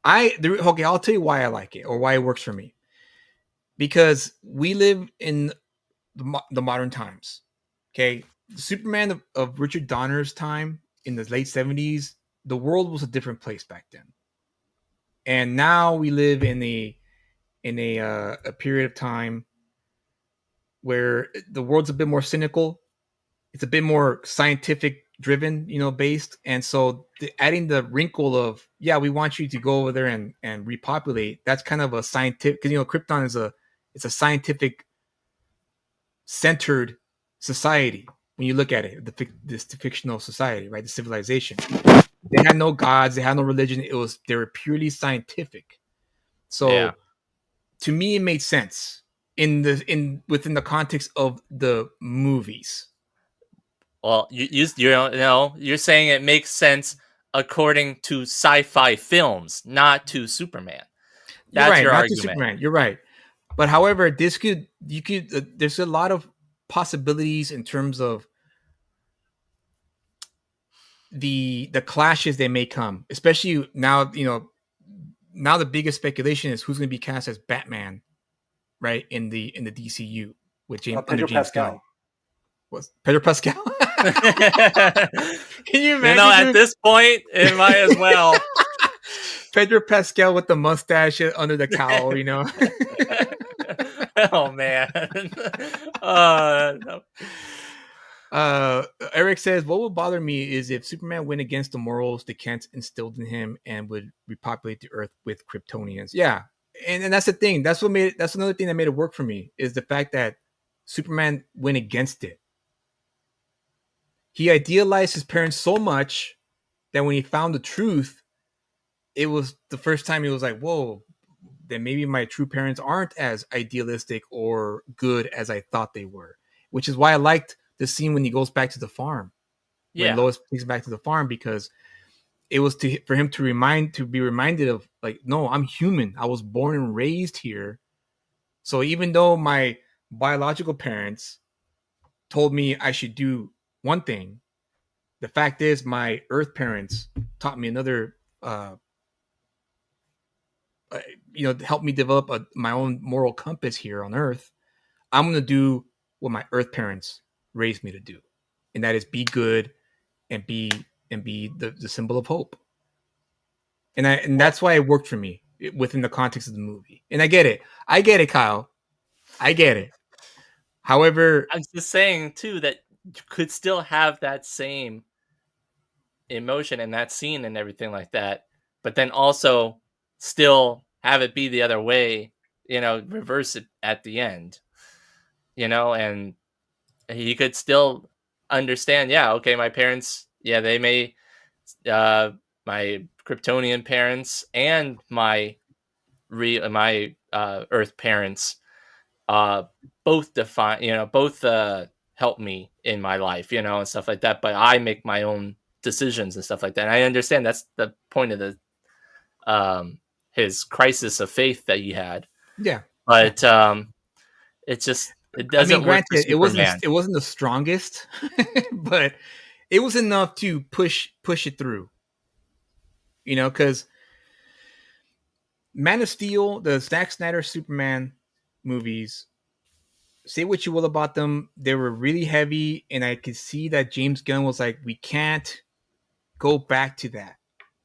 okay, I'll tell you why I like it or why it works for me. Because we live in the modern times. Okay, the Superman of Richard Donner's time in the late 70s, the world was a different place back then. And now we live in a period of time where the world's a bit more cynical. It's a bit more scientific driven, based. And so adding the wrinkle of, yeah, we want you to go over there and repopulate. That's kind of a scientific, because Krypton it's a scientific centered society. When you look at it, this fictional society, right? The civilization. They had no gods. They had no religion. They were purely scientific. So Yeah. to me, it made sense within the context of the movies. Well, you're saying it makes sense according to sci-fi films, not to Superman. You're That's right, your not to argument. Superman. You're right, but however, there's a lot of possibilities in terms of the clashes that may come, especially now. Now the biggest speculation is who's going to be cast as Batman, right, in the DCU with under James Gunn. Was Pedro Pascal? Can you imagine? At this point, it might as well. Pedro Pascal with the mustache under the cowl, Oh man. No. Eric says, what would bother me is if Superman went against the morals the Kents instilled in him and would repopulate the Earth with Kryptonians. Yeah, and that's the thing. That's another thing that made it work for me, is the fact that Superman went against it. He idealized his parents so much that when he found the truth, it was the first time he was like, whoa, then maybe my true parents aren't as idealistic or good as I thought they were. Which is why I liked the scene when he goes back to the farm. Yeah. When Lois takes him back to the farm, because it was for him to be reminded of, like, no, I'm human. I was born and raised here. So even though my biological parents told me I should do one thing, the fact is my Earth parents taught me another, helped me develop my own moral compass here on Earth. I'm going to do what my Earth parents raised me to do, and that is be good and be the symbol of hope. And that's why it worked for me within the context of the movie. And I get it, Kyle. I get it. However, I'm just saying too that you could still have that same emotion in that scene and everything like that, but then also still have it be the other way, reverse it at the end, and he could still understand, yeah, okay, my parents, yeah, they may my Kryptonian parents and my Earth parents both define, both help me in my life, and stuff like that. But I make my own decisions and stuff like that. And I understand that's the point of the his crisis of faith that he had. Yeah. But it just it doesn't work for granted, Superman. it wasn't the strongest, but it was enough to push it through. Because Man of Steel, the Zack Snyder Superman movies, say what you will about them, they were really heavy, and I could see that James Gunn was like, we can't go back to that.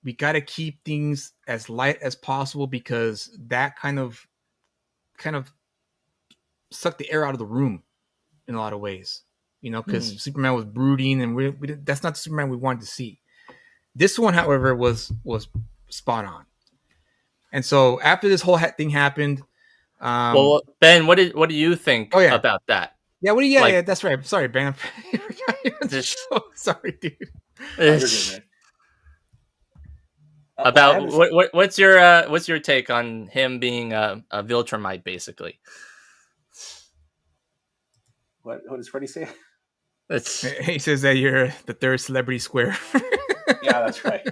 We got to keep things as light as possible, because that kind of sucked the air out of the room in a lot of ways, because Superman was brooding, and that's not the Superman we wanted to see. This one, however, was spot on. And so after this whole thing happened, well, Ben, what do you think about that? Yeah, yeah, that's right. Sorry, Ben. Sorry, dude. About what's your take on him being a Viltrumite, basically? What does Freddie say? He says that you're the third celebrity square. Yeah, that's right.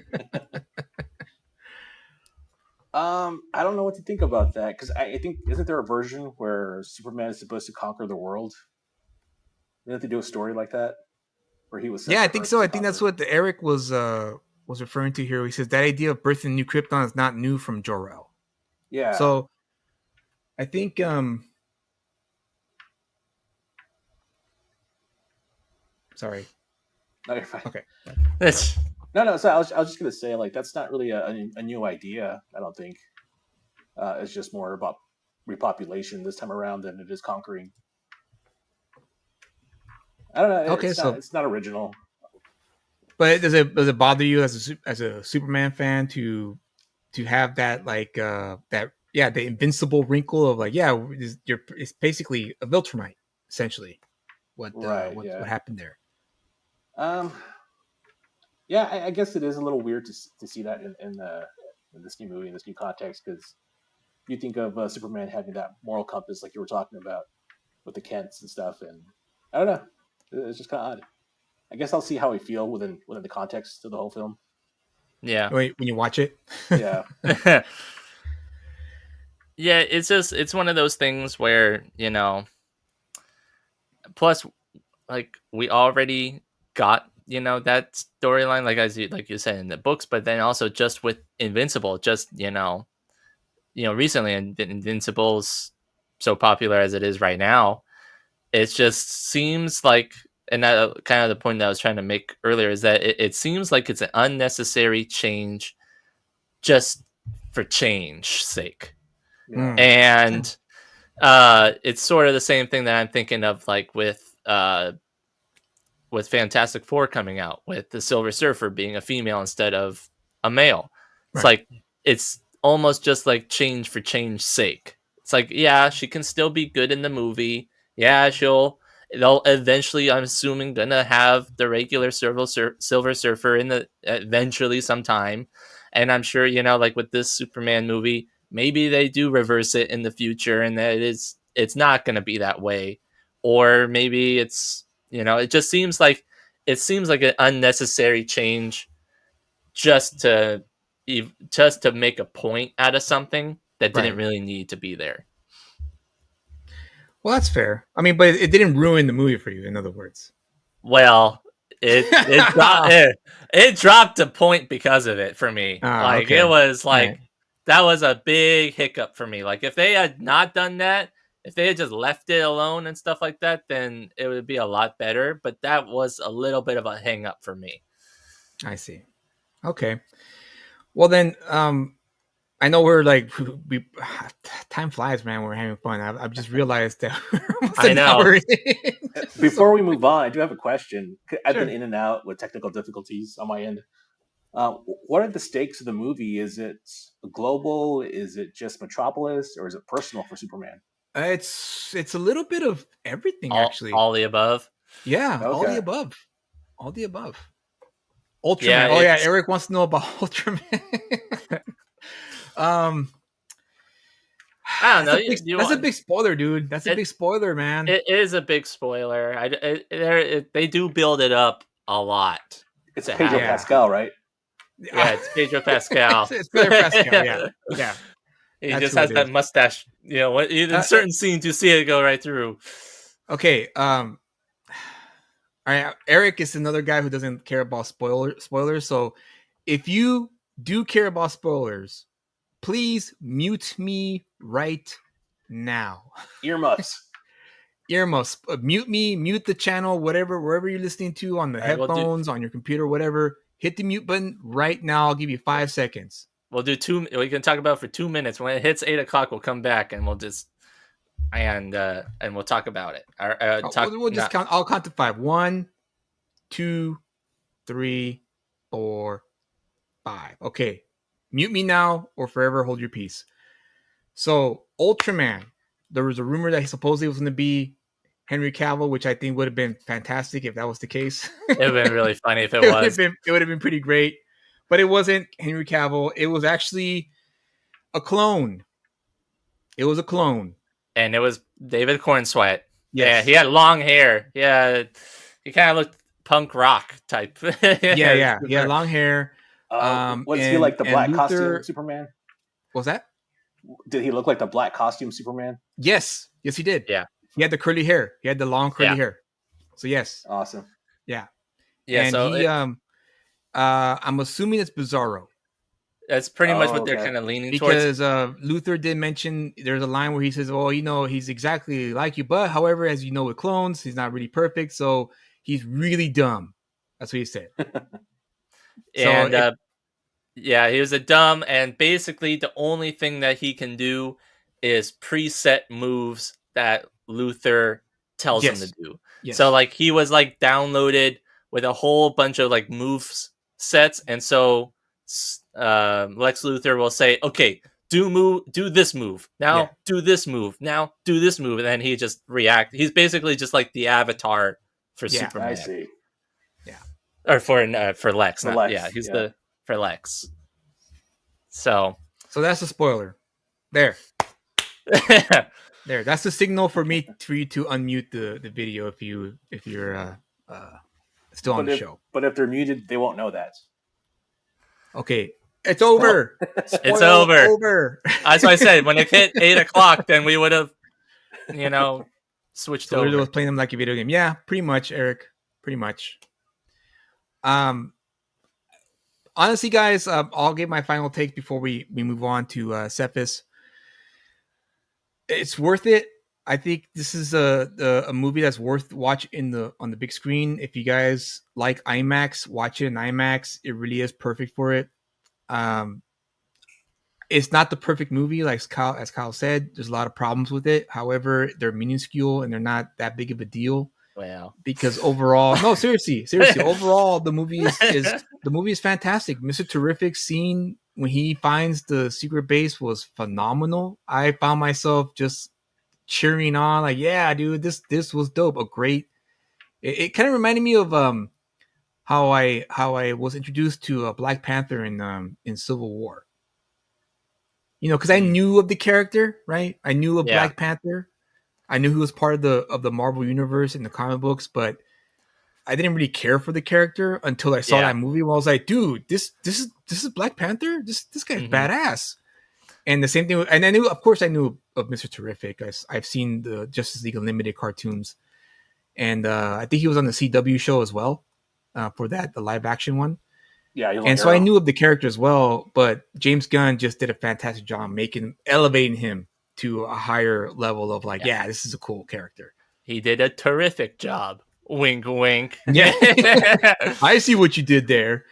I don't know what to think about that, because I think, isn't there a version where Superman is supposed to conquer the world? Didn't they do a story like that where he was? Yeah, I think so. I think that's what Eric was referring to here. He says that idea of birthing new Krypton is not new from Jor-El. Yeah. So I think sorry. No, you're fine. Okay. No. So I was just gonna say, like, that's not really a new idea. I don't think. It's just more about repopulation this time around than it is conquering. I don't know. Okay, it's not original. But does it bother you as a Superman fan to have that, like, the invincible wrinkle of, like, it's basically a Viltrumite, essentially. What happened there? Yeah, I guess it is a little weird to see that in this new movie, in this new context, because you think of Superman having that moral compass, like you were talking about with the Kents and stuff, and I don't know, it's just kind of odd. I guess I'll see how I feel within the context of the whole film. Yeah. Wait, when you watch it. Yeah. Yeah, it's one of those things where, plus, like, we already got, that storyline, like you said, in the books, but then also just with Invincible, just, recently, Invincible's so popular as it is right now, it just seems like, and that kind of the point that I was trying to make earlier, is that it seems like it's an unnecessary change just for change's sake. Yeah. And it's sort of the same thing that I'm thinking of, like, with Fantastic Four coming out, with the Silver Surfer being a female instead of a male. It's like, it's almost just like change for change's sake. It's like, yeah, she can still be good in the movie. Yeah, they'll eventually, I'm assuming, gonna have the regular Silver Surfer in the eventually sometime. And I'm sure, like with this Superman movie, maybe they do reverse it in the future, and that it's not gonna be that way. Or maybe it's, it just seems like an unnecessary change just to make a point out of something that didn't really need to be there. Well, that's fair. I mean, but it didn't ruin the movie for you, in other words. Well, it dropped a point because of it for me. Okay. It was like, that was a big hiccup for me. Like, if they had not done that, if they had just left it alone and stuff like that, then it would be a lot better. But that was a little bit of a hang up for me. I see. Okay. Well, then, I know we're like, time flies, man. We're having fun. I've just realized that I know. Before we move on, I do have a question. I've been in and out with technical difficulties on my end. What are the stakes of the movie? Is it global? Is it just Metropolis, or is it personal for Superman? It's a little bit of everything, actually. All the above. Yeah, Okay. all the above. All the above. Ultraman. Yeah, Oh yeah, it's- Eric wants to know about Ultraman. I don't know. That's a big spoiler, dude. That's a big spoiler, man. It is a big spoiler. They do build it up a lot. It's to Pedro happen. Pascal, right? Yeah, it's Pedro Pascal. It's Pedro Pascal. Yeah. He That's just who has it that is. mustache. You know, in certain scenes, you see it go right through. Okay. All right. Eric is another guy who doesn't care about spoilers. So if you do care about spoilers, please mute me right now. Earmuffs. Earmuffs. Mute me. Mute the channel. Wherever you're listening to on the All right, headphones, on your computer, whatever. Hit the mute button right now. I'll give you 5 seconds. We'll do we can talk about it for 2 minutes. When it hits 8 o'clock, we'll come back and we'll just and we'll talk about it. We'll just count. I'll count to 5. 1, 2, 3, 4, 5. Okay. Mute me now or forever hold your peace. So Ultraman, there was a rumor that he supposedly was going to be Henry Cavill, which I think would have been fantastic if that was the case. It would have been really funny if it was. It would have been pretty great. But it wasn't Henry Cavill. It was actually a clone. It was a clone. And it was David Cornsweet. Yes. Yeah, he had long hair. Yeah, he kind of looked punk rock type. Yeah. He had long hair. Was he like the black costume Superman? What was that? Did he look like the black costume Superman? Yes, he did. Yeah, he had the curly hair. He had the long curly hair. So yes, awesome. Yeah. And so he, I'm assuming it's Bizarro. That's pretty much what they're kind of leaning towards. Because Luther did mention there's a line where he says, "Oh, he's exactly like you, but however, as you know, with clones, he's not really perfect, so he's really dumb." That's what he said. And he was a dumb, and basically the only thing that he can do is preset moves that Luther tells him to do. Yes. So like he was like downloaded with a whole bunch of like moves sets, and so Lex Luthor will say, "Okay, do this move now, do this move now, do this move," and then he just react. He's basically just like the avatar for Superman. I see. Yeah, or for Lex. He's the for Lex. So that's a spoiler. There. There. That's the signal for you to unmute the video if you're still on the show. But if they're muted, they won't know that. Okay. It's over. It's over. That's why I said when it hit 8 o'clock, then we would have, switched over. Literally was playing them like a video game. Yeah, pretty much, Eric. Pretty much. Honestly, guys, I'll give my final take before we move on to Cephas. It's worth it. I think this is a movie that's worth watching on the big screen. If you guys like IMAX, watch it in IMAX. It really is perfect for it. It's not the perfect movie, as Kyle said. There's a lot of problems with it. However, they're minuscule and they're not that big of a deal. Wow. Because overall, no, seriously, overall, the movie is fantastic. Mr. Terrific scene when he finds the secret base was phenomenal. I found myself just cheering on, like, yeah, dude, this was dope. It kind of reminded me of how I was introduced to Black Panther in Civil War. Because I knew of the character, right? I knew of Black Panther. I knew he was part of the Marvel universe in the comic books, but I didn't really care for the character until I saw that movie. Where I was like, dude, this is Black Panther. This guy's badass. And the same thing, and I knew of Mr. Terrific. I've seen the Justice League Unlimited cartoons, and I think he was on the CW show as well for the live action one. Yeah, and so I knew of the character as well. But James Gunn just did a fantastic job elevating him to a higher level of this is a cool character. He did a terrific job. Wink, wink. Yeah, I see what you did there.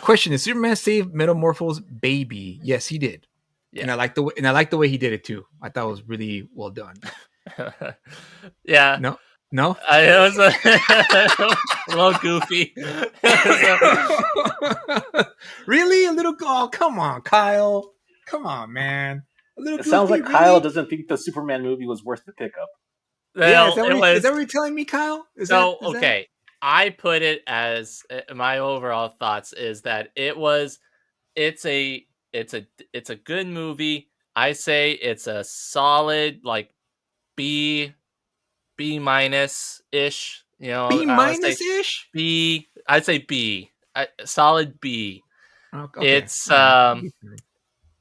Question: Did Superman save Metamorpho's baby? Yes, he did. Yeah. And I like the way he did it too. I thought it was really well done. Yeah. No. It was a little goofy. Really, a little. Oh, come on, Kyle. Come on, man. It sounds like really? Kyle doesn't think the Superman movie was worth the pickup. Well, is that what you're telling me, Kyle? Okay. I put it as my overall thoughts is that it's a it's a good movie. I say it's a solid like B minus ish. You know, B I would say minus ish. B. I'd say B. Solid B. Okay, It's all right.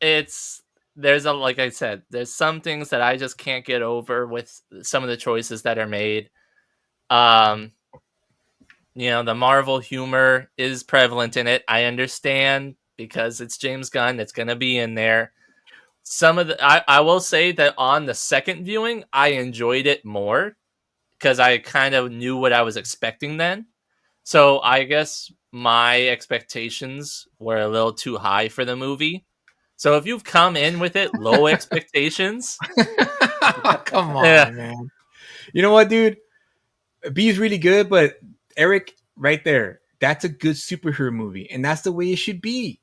it's there's a like I said, there's some things that I just can't get over with some of the choices that are made. Um, the Marvel humor is prevalent in it. I understand because it's James Gunn. It's gonna be in there. Some of the I will say that on the second viewing, I enjoyed it more because I kind of knew what I was expecting then. So I guess my expectations were a little too high for the movie. So if you've come in with it low expectations, Come yeah, on, man. You know what, dude? B is really good, but Eric, right there, that's a good superhero movie, and that's the way it should be.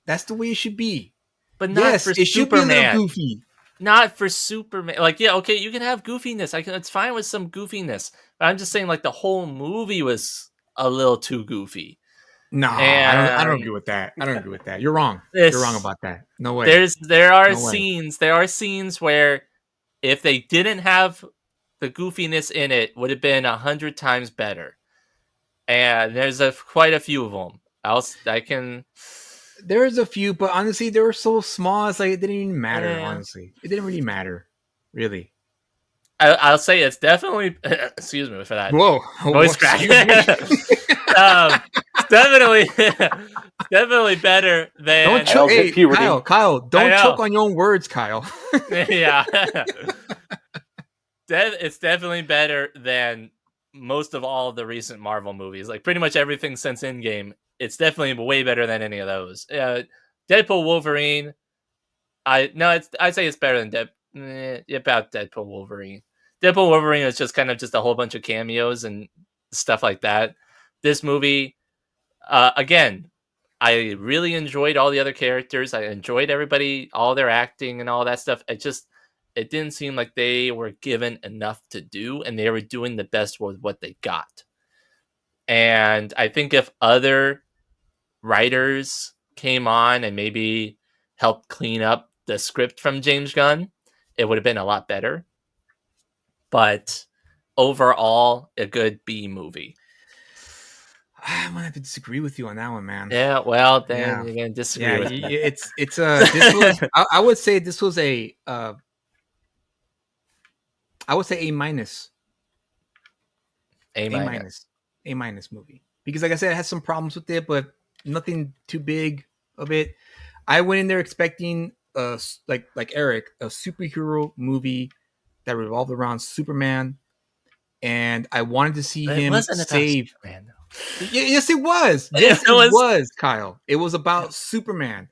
That's the way it should be. but not Yes, for it should be a little Superman. goofy. Not for Superman. Like, yeah, okay, you can have goofiness. It's fine with some goofiness. But I'm just saying, like, the whole movie was a little too goofy. No, I don't And agree with that. I don't agree with that. You're wrong. You're wrong this about that. No way. there are No way. scenes where if they didn't have the goofiness in it, would have been 100 times better. And there's quite a few of them. I can. There's a few, but honestly, they were so small. It's like it didn't even matter. Yeah. Honestly, it didn't really matter, really. I'll say it's definitely. Excuse me for that Whoa, voice crack. It's definitely better than. Don't choke, hit hey, puberty. Kyle. Don't choke on your own words, Kyle. Yeah, it's definitely better than most of all of the recent Marvel movies. Like pretty much everything since Endgame, it's definitely way better than any of those. Deadpool, Wolverine. I'd say it's better than about Deadpool, Wolverine. Deadpool, Wolverine is just kind of just a whole bunch of cameos and stuff like that. This movie, again, I really enjoyed all the other characters. I enjoyed everybody, all their acting and all that stuff. It didn't seem like they were given enough to do, and they were doing the best with what they got. And I think if other writers came on and maybe helped clean up the script from James Gunn, it would have been a lot better. But overall, a good B movie. I'm gonna have to disagree with you on that one, man. Yeah, well, then you're gonna disagree with me. It's this was I would say this was a I would say A minus. A minus. A minus movie. Because like I said, it has some problems with it, but nothing too big of it. I went in there expecting like Eric, a superhero movie that revolved around Superman, and I wanted to see him save Superman, though. Yes, it was. Yes, it was, Kyle. It was about Superman.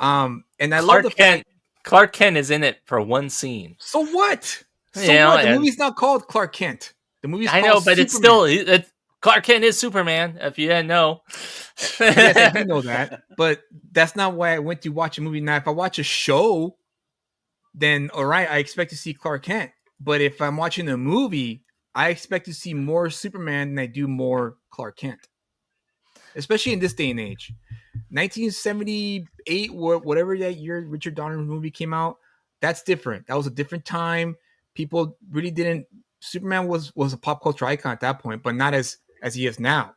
And I love the fact Clark Kent is in it for one scene. So what? What? The movie's not called Clark Kent. The movie's called but Superman. It's still Clark Kent is Superman. If you didn't know, yes, I do know that. But that's not why I went to watch a movie. Now, if I watch a show, then all right, I expect to see Clark Kent. But if I'm watching a movie, I expect to see more Superman than I do more Clark Kent. Especially in this day and age. 1978, whatever that year Richard Donner's movie came out, that's different. That was a different time. People really didn't. Superman was a pop culture icon at that point, but not as he is now.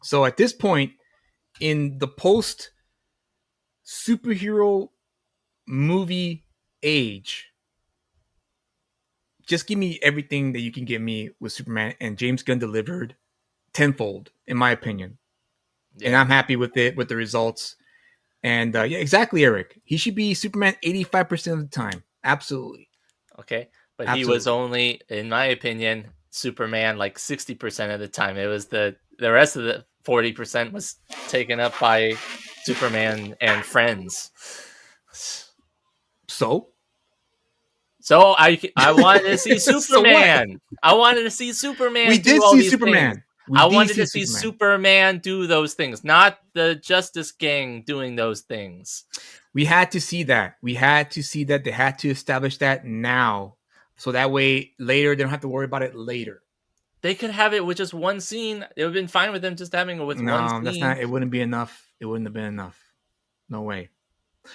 So at this point, in the post superhero movie age, just give me everything that you can give me with Superman, and James Gunn delivered tenfold, in my opinion. Yeah. And I'm happy with it, with the results. And yeah, exactly, Eric. He should be Superman 85% of the time. Absolutely. Okay. But He was only, in my opinion, Superman like 60% of the time. It was the rest of the 40% was taken up by Superman and friends. So I wanted to see Superman. I wanted to see Superman. We did see Superman. I wanted to see Superman do those things, not the Justice Gang doing those things. We had to see that. They had to establish that now. So that way later, they don't have to worry about it later. They could have it with just one scene. It would have been fine with them just having it with one scene. No, that's not. It wouldn't be enough. It wouldn't have been enough. No way.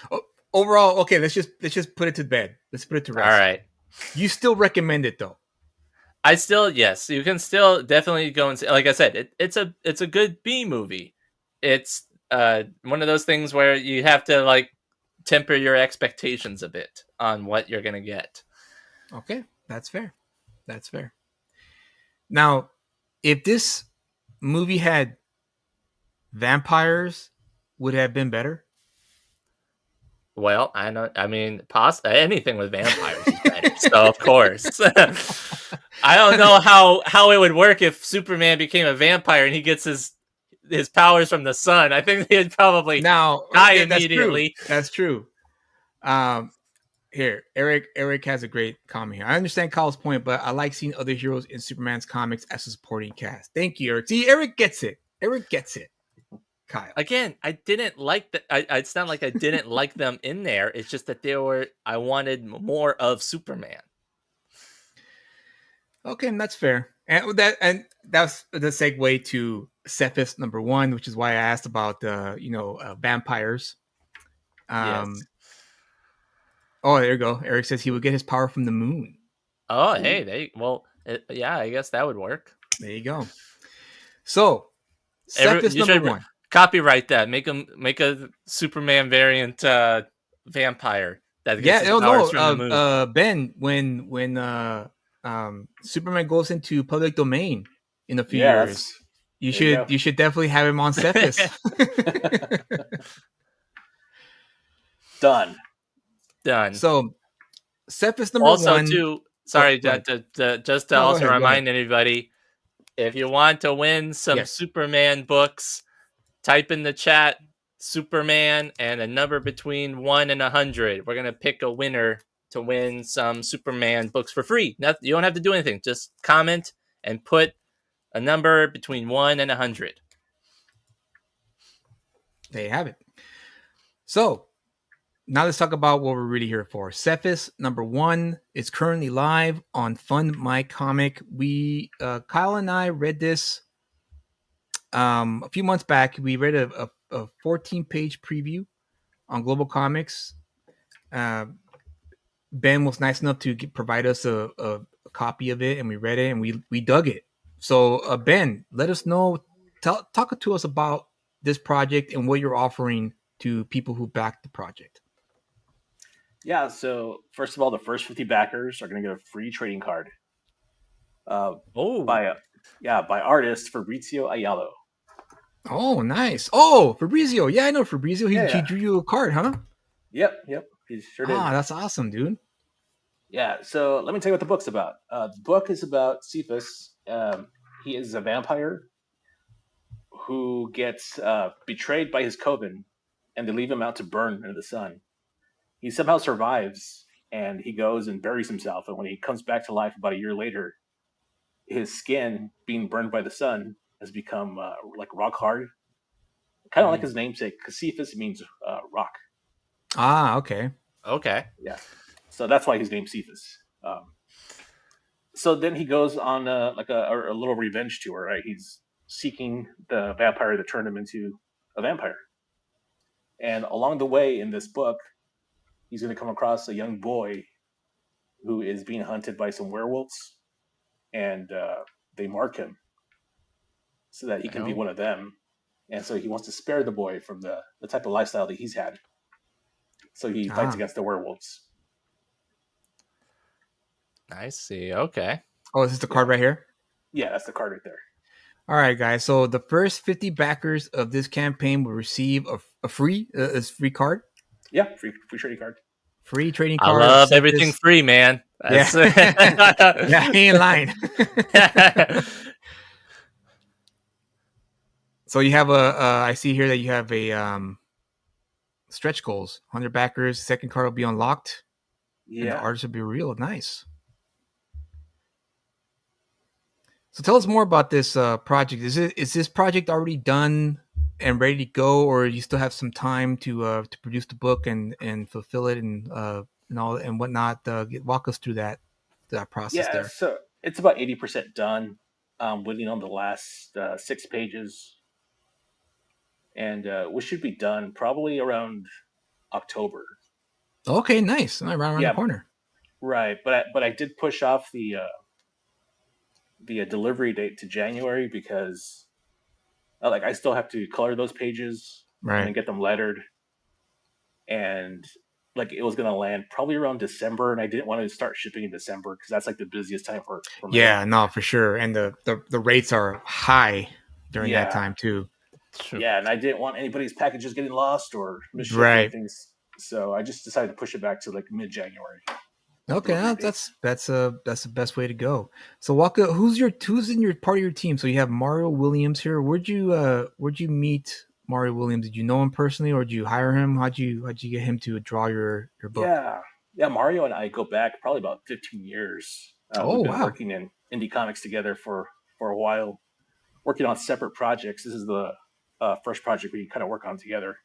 Oh, overall, okay. Let's just put it to bed. Let's put it to rest. All right. You still recommend it though? I still, yes, you can still definitely go and see. Like I said, it's a good B movie. It's one of those things where you have to like temper your expectations a bit on what you're gonna get. Okay, that's fair. That's fair. Now, if this movie had vampires, would it have been better? Well, I know. I mean, anything with vampires is better. So of course, I don't know how it would work if Superman became a vampire and he gets his powers from the sun. I think he'd probably die immediately. That's true. Here, Eric has a great comment here. I understand Kyle's point, but I like seeing other heroes in Superman's comics as a supporting cast. Thank you, Eric. See, Eric gets it. Eric gets it. Kyle. Again, I didn't like that. It's not like I didn't like them in there. It's just that I wanted more of Superman. Okay, that's fair. And that's the segue to Cephas #1, which is why I asked about vampires. Yes. Oh, there you go. Eric says he would get his power from the moon. Oh, hey, yeah, I guess that would work. There you go. So, Cephas #1. Copyright that. Make a Superman variant vampire that gets his powers from the moon. Ben, when Superman goes into public domain in a few years, you should definitely have him on Cephas. Done. So, Cephas #1. Also, too. Sorry, just to also remind anybody, if you want to win some Superman books, type in the chat Superman and a number between 1 and 100. We're gonna pick a winner to win some Superman books for free. You don't have to do anything. Just comment and put a number between 1 and 100. There you have it. So, now let's talk about what we're really here for. Cephas #1 is currently live on Fund My Comic. We, Kyle and I read this a few months back. We read a 14-page preview on Global Comics. Ben was nice enough to provide us a copy of it, and we read it, and we dug it. So, Ben, let us know. Talk to us about this project and what you're offering to people who backed the project. Yeah, so first of all, the first 50 backers are going to get a free trading card. By artist Fabrizio Ayalo. Oh, nice. Oh, Fabrizio. Yeah, I know Fabrizio. He drew you a card, huh? Yep. He sure did. Ah, that's awesome, dude. Yeah, so let me tell you what the book's about. The book is about Cephas. He is a vampire who gets betrayed by his coven, and they leave him out to burn in the sun. He somehow survives, and he goes and buries himself. And when he comes back to life about a year later, his skin, being burned by the sun, has become like rock hard. Kind of like his namesake, because Cephas means rock. Ah, okay. Yeah. So that's why he's named Cephas. So then he goes on a little revenge tour, right? He's seeking the vampire that turned him into a vampire. And along the way in this book, he's going to come across a young boy who is being hunted by some werewolves, and they mark him so that he can be one of them. And so he wants to spare the boy from the type of lifestyle that he's had. So he fights against the werewolves. I see. Okay. Oh, is this the card right here? Yeah, that's the card right there. All right, guys. So the first 50 backers of this campaign will receive a free card. Yeah, free trading card. Free trading card. I love everything free, man. Yeah, he ain't lying. So you have I see here that you have a stretch goals. 100 backers. Second card will be unlocked. Yeah. And the artist will be real nice. So tell us more about this project. Is this project already done and ready to go, or you still have some time to produce the book and fulfill it and all and whatnot? Walk us through that process. Yeah, so it's about 80% done. I'm waiting on the last 6 pages, and we should be done probably around October. Okay, nice. All right, right around the Yeah, corner. right. But I did push off the delivery date to January because like I still have to color those pages and then Right. get them lettered, and like it was gonna land probably around December, and I didn't want to start shipping in December because that's like the busiest time for mail. Yeah, no, for sure. And the rates are high during that Yeah, time too. True. yeah, and I didn't want anybody's packages getting lost or misshipped or Right. anything. So I just decided to push it back to like mid-January Okay, delivery no, date. that's the best way to go. So Waka, who's in your part of your team? So you have Mario Williams here. Where'd you meet Mario Williams? Did you know him personally, or did you hire him? How'd you get him to draw your book? Yeah, yeah. Mario and I go back probably about 15 years. Oh We've been wow. working in indie comics together for a while, working on separate projects. This is the first project we kind of work on together.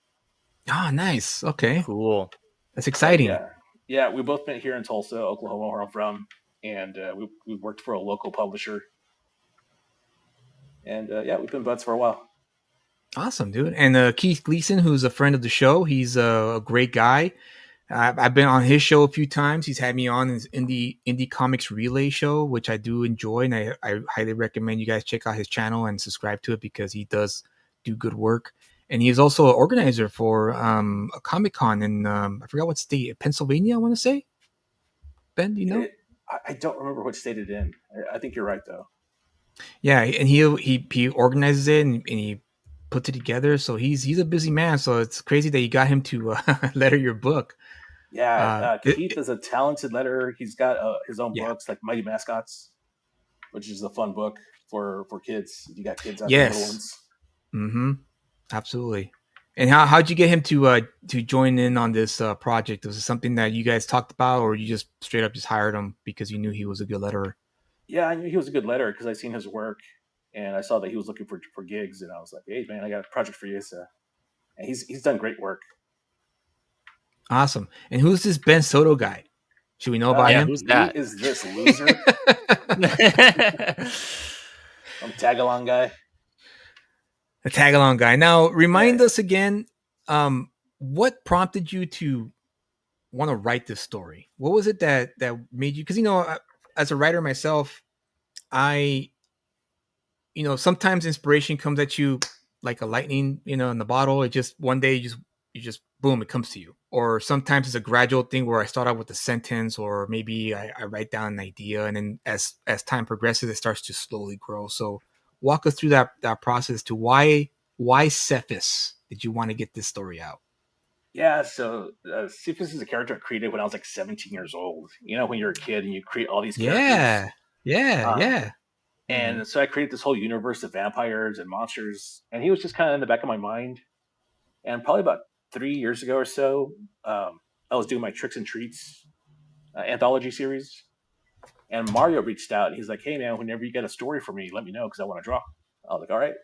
Ah, nice. Okay, Cool. that's But exciting. yeah, yeah, we both met here in Tulsa, Oklahoma, where I'm from, and we worked for a local publisher. And yeah, we've been buds for a while. Awesome, dude. And Keith Gleason, who's a friend of the show, he's a great guy. I've been on his show a few times. He's had me on his indie comics relay show, which I do enjoy, and I highly recommend you guys check out his channel and subscribe to it because he does do good work. And he's also an organizer for a Comic Con in I forgot what state, Pennsylvania, I want to say. Ben, do you know? I don't remember what state it in. I think you're right though. Yeah, and he organizes it and he puts it together. So he's a busy man. So it's crazy that you got him to letter your book. Yeah, Uh, Keith is a talented letterer. He's got his own yeah. books like Mighty Mascots, which is a fun book for kids. If you got kids out there, little Yes. ones. Mm-hmm. Absolutely. And how'd you get him to join in on this project? Was it something that you guys talked about, or you just straight up just hired him because you knew he was a good letterer? Yeah, I knew he was a good letterer because I seen his work, and I saw that he was looking for gigs, and I was like, hey man, I got a project for you. So, and he's done great work. Awesome. And who's this Ben Soto guy? Should we know about Yeah, him? who's Who that? is this loser? I'm Tagalong guy. A tag along guy. Now, Yeah, remind us again, what prompted you to want to write this story? What was it that made you? Because as a writer myself, I sometimes inspiration comes at you like a lightning, in the bottle. It just one day you just boom, it comes to you. Or sometimes it's a gradual thing where I start out with a sentence, or maybe I write down an idea, and then as time progresses, it starts to slowly grow. So walk us through that process to why Cephas did you want to get this story out? yeah. So Cephas is a character I created when I was like 17 years old. You know, when you're a kid and you create all these characters. Yeah, yeah, Um, yeah. and so I created this whole universe of vampires and monsters, and he was just kind of in the back of my mind. And probably about 3 years ago or so, I was doing my Tricks and Treats anthology series, and Mario reached out. And he's like, "Hey man, whenever you get a story for me, let me know because I want to draw." I was like, "All right."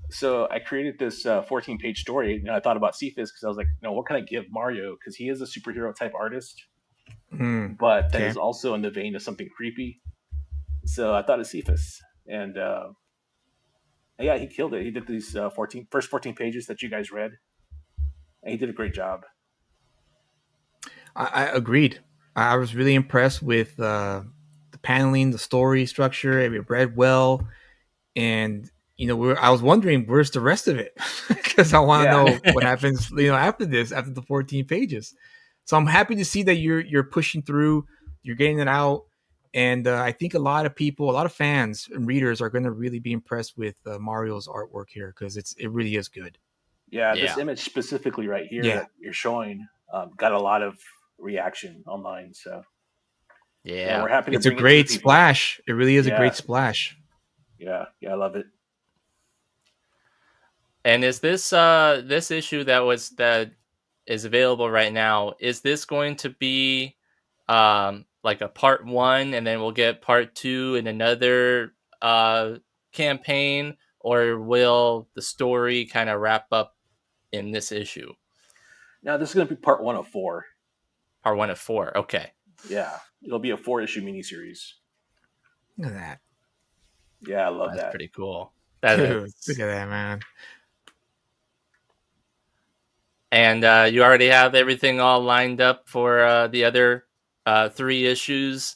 So I created this 14-page story. I thought about Cephas because I was like, what can I give Mario? Because he is a superhero type artist, but that Okay. is also in the vein of something creepy. So I thought of Cephas, and yeah, he killed it. He did these first 14 pages that you guys read, and he did a great job. I agreed. I was really impressed with the paneling, the story structure. It read well, and I was wondering where's the rest of it because I want to Yeah, know what happens. After this, after the 14 pages. So I'm happy to see that you're pushing through, you're getting it out, and I think a lot of people, a lot of fans and readers are going to really be impressed with Mario's artwork here because it really is good. yeah. This Yeah. image specifically right here Yeah, that you're showing got a lot of reaction online. So yeah, Yeah. we're happy to it's a bring it to the great people. splash. It really is a great Yeah, splash. yeah, yeah. I love it. And is this issue that is available right now, is this going to be like a part one and then we'll get part two in another campaign, or will the story kind of wrap up in this issue? Now this is going to be part 1 of 4. Part 1 of 4. Okay. Yeah, it'll be a 4-issue miniseries. Look at that. Yeah, I love That's that. pretty cool. Dude, look at that, man. And you already have everything all lined up for the other 3 issues.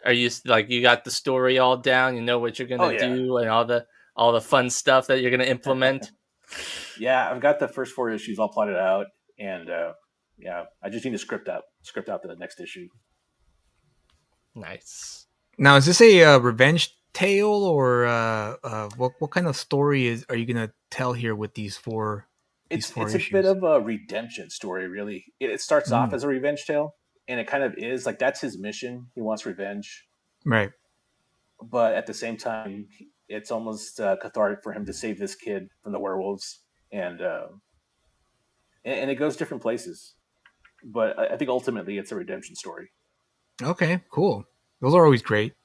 Are you like you got the story all down? You know what you're gonna do and all the fun stuff that you're gonna implement. Yeah, I've got the first 4 issues all plotted out, and yeah, I just need to script out the next issue. Nice. Now, is this a revenge tale, or what kind of story are you gonna tell here with these 4? It's issues? a bit of a redemption story, really. It starts off as a revenge tale, and it kind of is like that's his mission. He wants revenge, right? But at the same time, it's almost cathartic for him to save this kid from the werewolves, and it goes different places. But I think ultimately it's a redemption story. Okay, cool. Those are always great.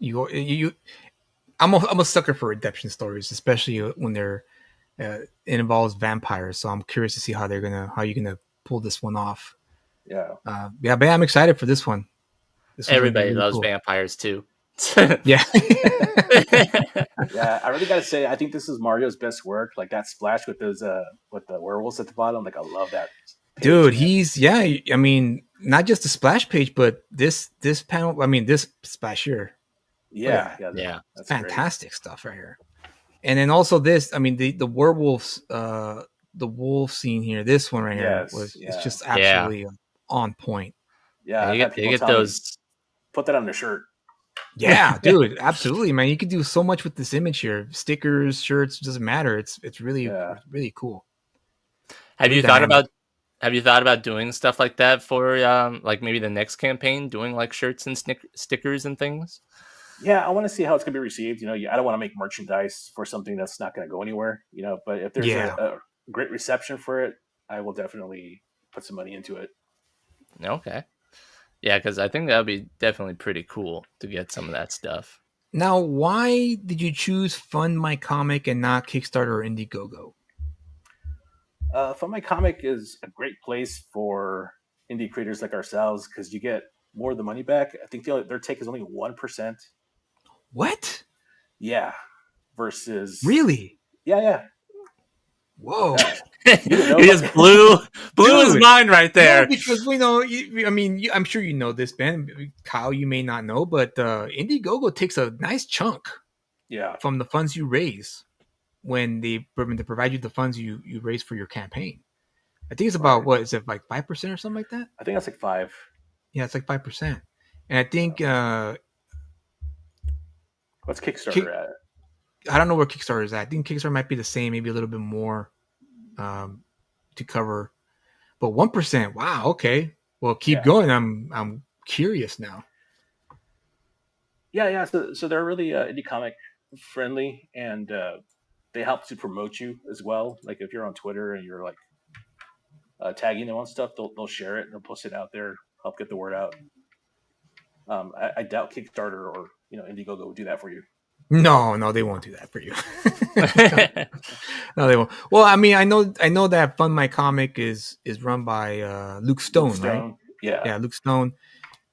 I'm a sucker for redemption stories, especially when they're it involves vampires. So I'm curious to see how you're gonna pull this one off. Yeah, but I'm excited for this one. Everybody really loves vampires too. Yeah. Yeah, I really gotta say, I think this is Mario's best work. Like that splash with those with the werewolves at the bottom. Like I love that. Dude, I mean, not just the splash page, but this panel. I mean, this splash here. Yeah, that's fantastic stuff right here. And then also this. I mean, the werewolves, the wolf scene here. This one right here it's just absolutely on point. Yeah, you get those. Put that on the shirt. Yeah, dude, absolutely, man. You can do so much with this image here. Stickers, shirts, doesn't matter. It's really really cool. Have you thought about doing stuff like that for like maybe the next campaign, doing like shirts and stickers and things? Yeah, I want to see how it's going to be received. You know, I don't want to make merchandise for something that's not going to go anywhere. You know, but if there's a great reception for it, I will definitely put some money into it. Okay. Yeah, because I think that would be definitely pretty cool to get some of that stuff. Now, why did you choose Fund My Comic and not Kickstarter or Indiegogo? Fund My Comic is a great place for indie creators like ourselves because you get more of the money back. I think their take is only 1%. What? Yeah. Versus really? Yeah. Whoa! He just blew his mind right there. No, because we know. I mean, I'm sure you know this, Ben. Kyle, you may not know, but Indiegogo takes a nice chunk. Yeah. From the funds you raise when they provide you the funds you raise for your campaign. I think it's about what is it like 5% or something like that? I think that's like 5. Yeah, it's like 5%, and I think what's Kickstarter at? I don't know where Kickstarter is at. I think Kickstarter might be the same, maybe a little bit more to cover. But 1%, wow, okay. Well, keep going. I'm curious now. Yeah. So they're really indie comic friendly, and they help to promote you as well. Like if you're on Twitter and you're like tagging them on stuff, they'll share it and they'll post it out there, help get the word out. I doubt Kickstarter or Indiegogo would do that for you. No, they won't do that for you. No, they won't. Well, I mean, I know that Fund My Comic is run by Luke Stone, right? Yeah, Luke Stone,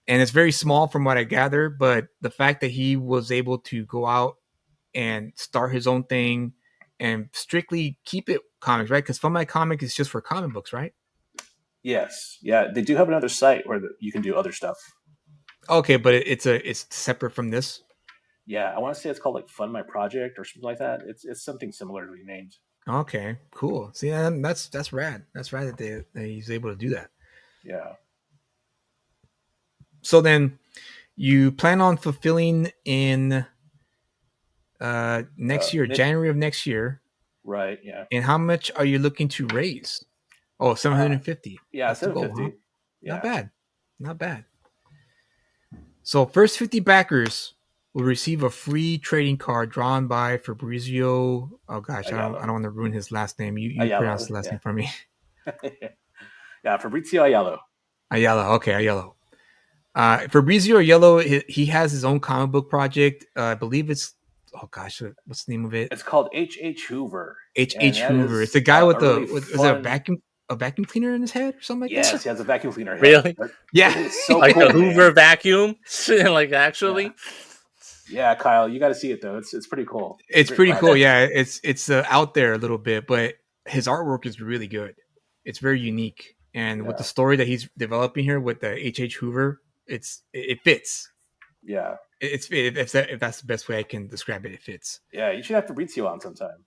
and it's very small from what I gather. But the fact that he was able to go out and start his own thing and strictly keep it comics, right? Because Fund My Comic is just for comic books, right? Yes, yeah. They do have another site where you can do other stuff. Okay, but it's separate from this. Yeah, I want to say it's called like Fund My Project or something like that. It's something similarly named. Okay, cool. See, that's rad. That's rad that he's able to do that. Yeah. So then, you plan on fulfilling in next year, January of next year, right? Yeah. And how much are you looking to raise? Oh, 750. Yeah, that's 750. Goal, huh? Yeah. Not bad. So first 50 backers will receive a free trading card drawn by Fabrizio. Oh gosh, I don't want to ruin his last name. You pronounce the last name for me. Yeah, Fabrizio Ayala. Okay, Ayala. Fabrizio Ayala, he has his own comic book project. I believe it's what's the name of it? It's called H.H. Hoover. H.H. Hoover. It's the guy with is it a vacuum cleaner in his head or something like that? Yes, he has a vacuum cleaner head. Really? Yeah. It's so like cool, a Hoover vacuum? Like actually? Yeah, Kyle, you got to see it though. It's pretty cool. It's Great pretty project. cool. Yeah, it's out there a little bit, but his artwork is really good. It's very unique, and with the Yeah. story that he's developing here with the H. Hoover, it fits. Yeah. If that's the best way I can describe it, it fits. Yeah, you should have to Fabrizio on sometime.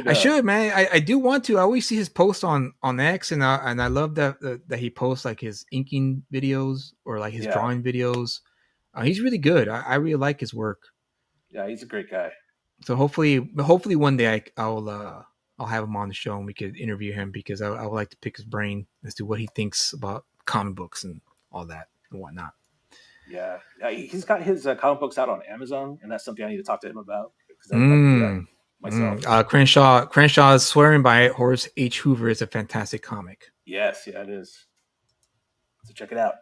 I should, man. I do want to. I always see his posts on X, and I love that he posts like his inking videos or like his drawing videos. He's really good. I really like his work. Yeah, he's a great guy. So hopefully one day I'll have him on the show and we could interview him because I would like to pick his brain as to what he thinks about comic books and all that and whatnot. Yeah, he's got his comic books out on Amazon, and that's something I need to talk to him about. Because I like to do that myself. Crenshaw's Swearing by Horace H. Hoover is a fantastic comic. Yes, yeah, it is. So check it out.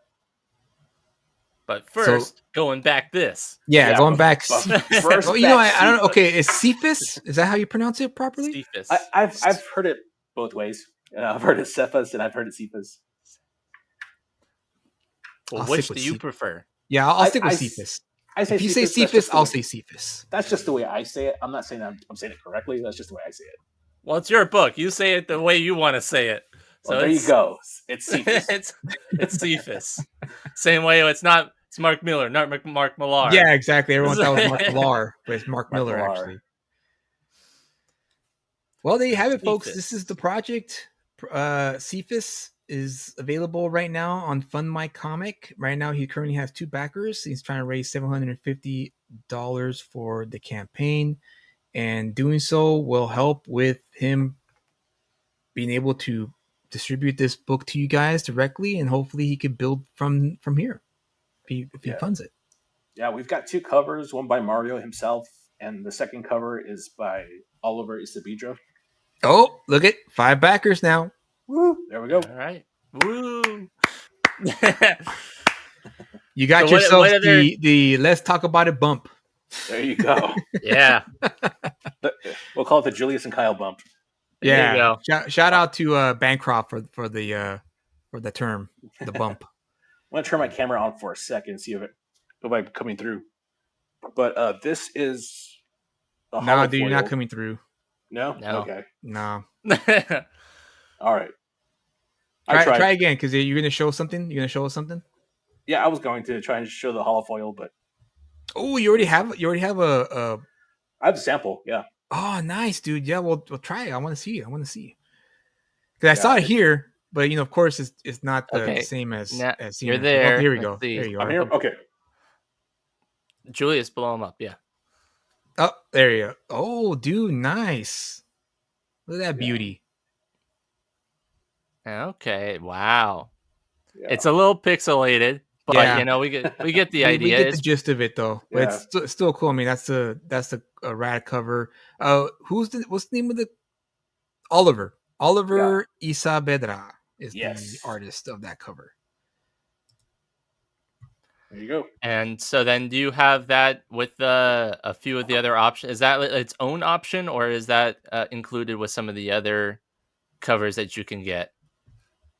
But first, going back this. Yeah, going back. First, well, I don't know. Okay, is Cephas? Is that how you pronounce it properly? Cephas. I've heard it both ways. I've heard it Cephas and I've heard it Cephas. Well, which do you prefer? Yeah, I'll stick with Cephas. If you say Cephas, I'll say Cephas. That's just the way I say it. I'm not saying I'm saying it correctly. That's just the way I say it. Well, it's your book. You say it the way you want to say it. So there you go. It's Cephas. it's Cephas. Same way it's not. It's Mark Miller, not Mark Millar. Yeah, exactly. Everyone thought it was Mark Millar, but it's Mark Miller, actually. Well, there you have it, folks. This is the project. Cephas is available right now on Fund My Comic. Right now, he currently has 2 backers. He's trying to raise $750 for the campaign, and doing so will help with him being able to distribute this book to you guys directly, and hopefully he could build from here. If he funds it. Yeah, we've got 2 covers, one by Mario himself, and the second cover is by Oliver Isabidra. Oh, look at 5 backers now. Woo! There we go. All right. Woo! You got yourself the Let's Talk About It bump. There you go. Yeah. We'll call it the Julius and Kyle bump. Yeah. Shout out to Bancroft for the term, the bump. I'm going to turn my camera on for a second and see if I'm coming through. But this is... No, dude, you're not coming through. No? Okay. No. All right. Try again, because you're going to show something? You're going to show us something? Yeah, I was going to try and show the holofoil, but... Oh, you already have a... I have a sample, yeah. Oh, nice, dude. Yeah, we'll try it. I want to see it. Because I saw it here. But of course, it's not the same as you're there. Oh, here we go. There you go. I'm here. Okay. Julius, blow him up. Yeah. Oh, there you go. Oh, dude, nice. Look at that beauty. Okay. Wow. Yeah. It's a little pixelated, but we get the idea. We get the gist of it, though. But it's still cool. I mean, that's a rad cover. What's the name of the Oliver Isabedra is the artist of that cover. There you go. And so then do you have that with a few of the other options? Is that its own option, or is that included with some of the other covers that you can get?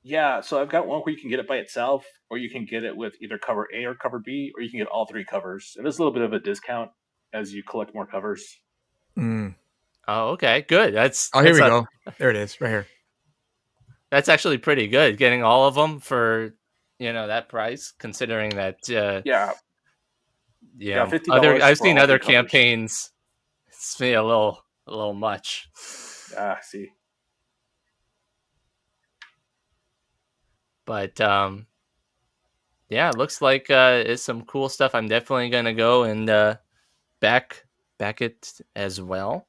Yeah, so I've got one where you can get it by itself, or you can get it with either cover A or cover B, or you can get all 3 covers. And there's a little bit of a discount as you collect more covers. Mm. Oh, okay, good. Here we go. There it is, right here. That's actually pretty good, getting all of them for that price, considering that. $50 I've seen other campaigns. It's a little much. See. But it looks like it's some cool stuff. I'm definitely gonna go and back it as well.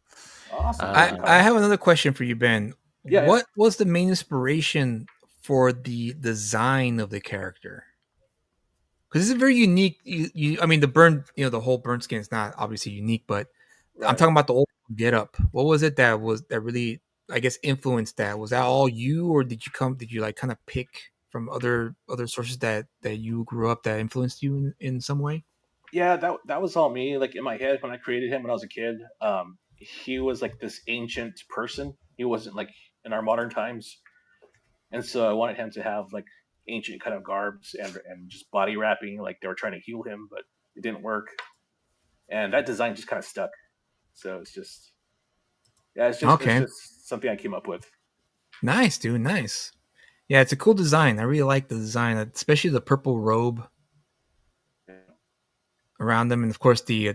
Awesome. I have another question for you, Ben. Yeah, what was the main inspiration for the design of the character? Because it's very unique. I mean, the whole burnt skin is not obviously unique, but I'm talking about the old get up. What was it that really, I guess, influenced that? Was that all you, or did you like kind of pick from other sources that you grew up that influenced you in some way? Yeah, that was all me. Like in my head when I created him when I was a kid, he was like this ancient person. He wasn't like in our modern times, and so I wanted him to have like ancient kind of garbs and just body wrapping, like they were trying to heal him, but it didn't work. and that design just kind of stuck. So it's just it's Okay. just something I came up with. Nice, dude. Nice. Yeah, it's a cool design. I really like the design, especially the purple robe around them, and of course the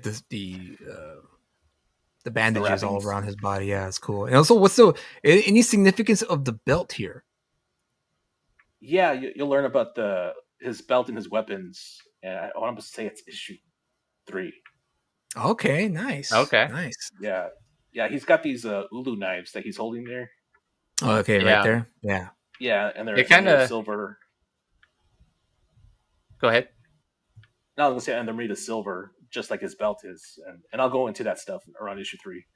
bandages all wrappings. around his body. Yeah, it's cool. And also, any significance of the belt here? Yeah, you'll learn about his belt and his weapons. And I want to say it's issue 3. Okay, nice. Okay. Nice. Yeah, he's got these ulu knives that he's holding there. Oh, okay, Yeah. right there. Yeah. Yeah, and It kinda- they're silver. Go ahead. No, I was gonna say, and they're made of silver, just like his belt is. And I'll go into that stuff around issue 3.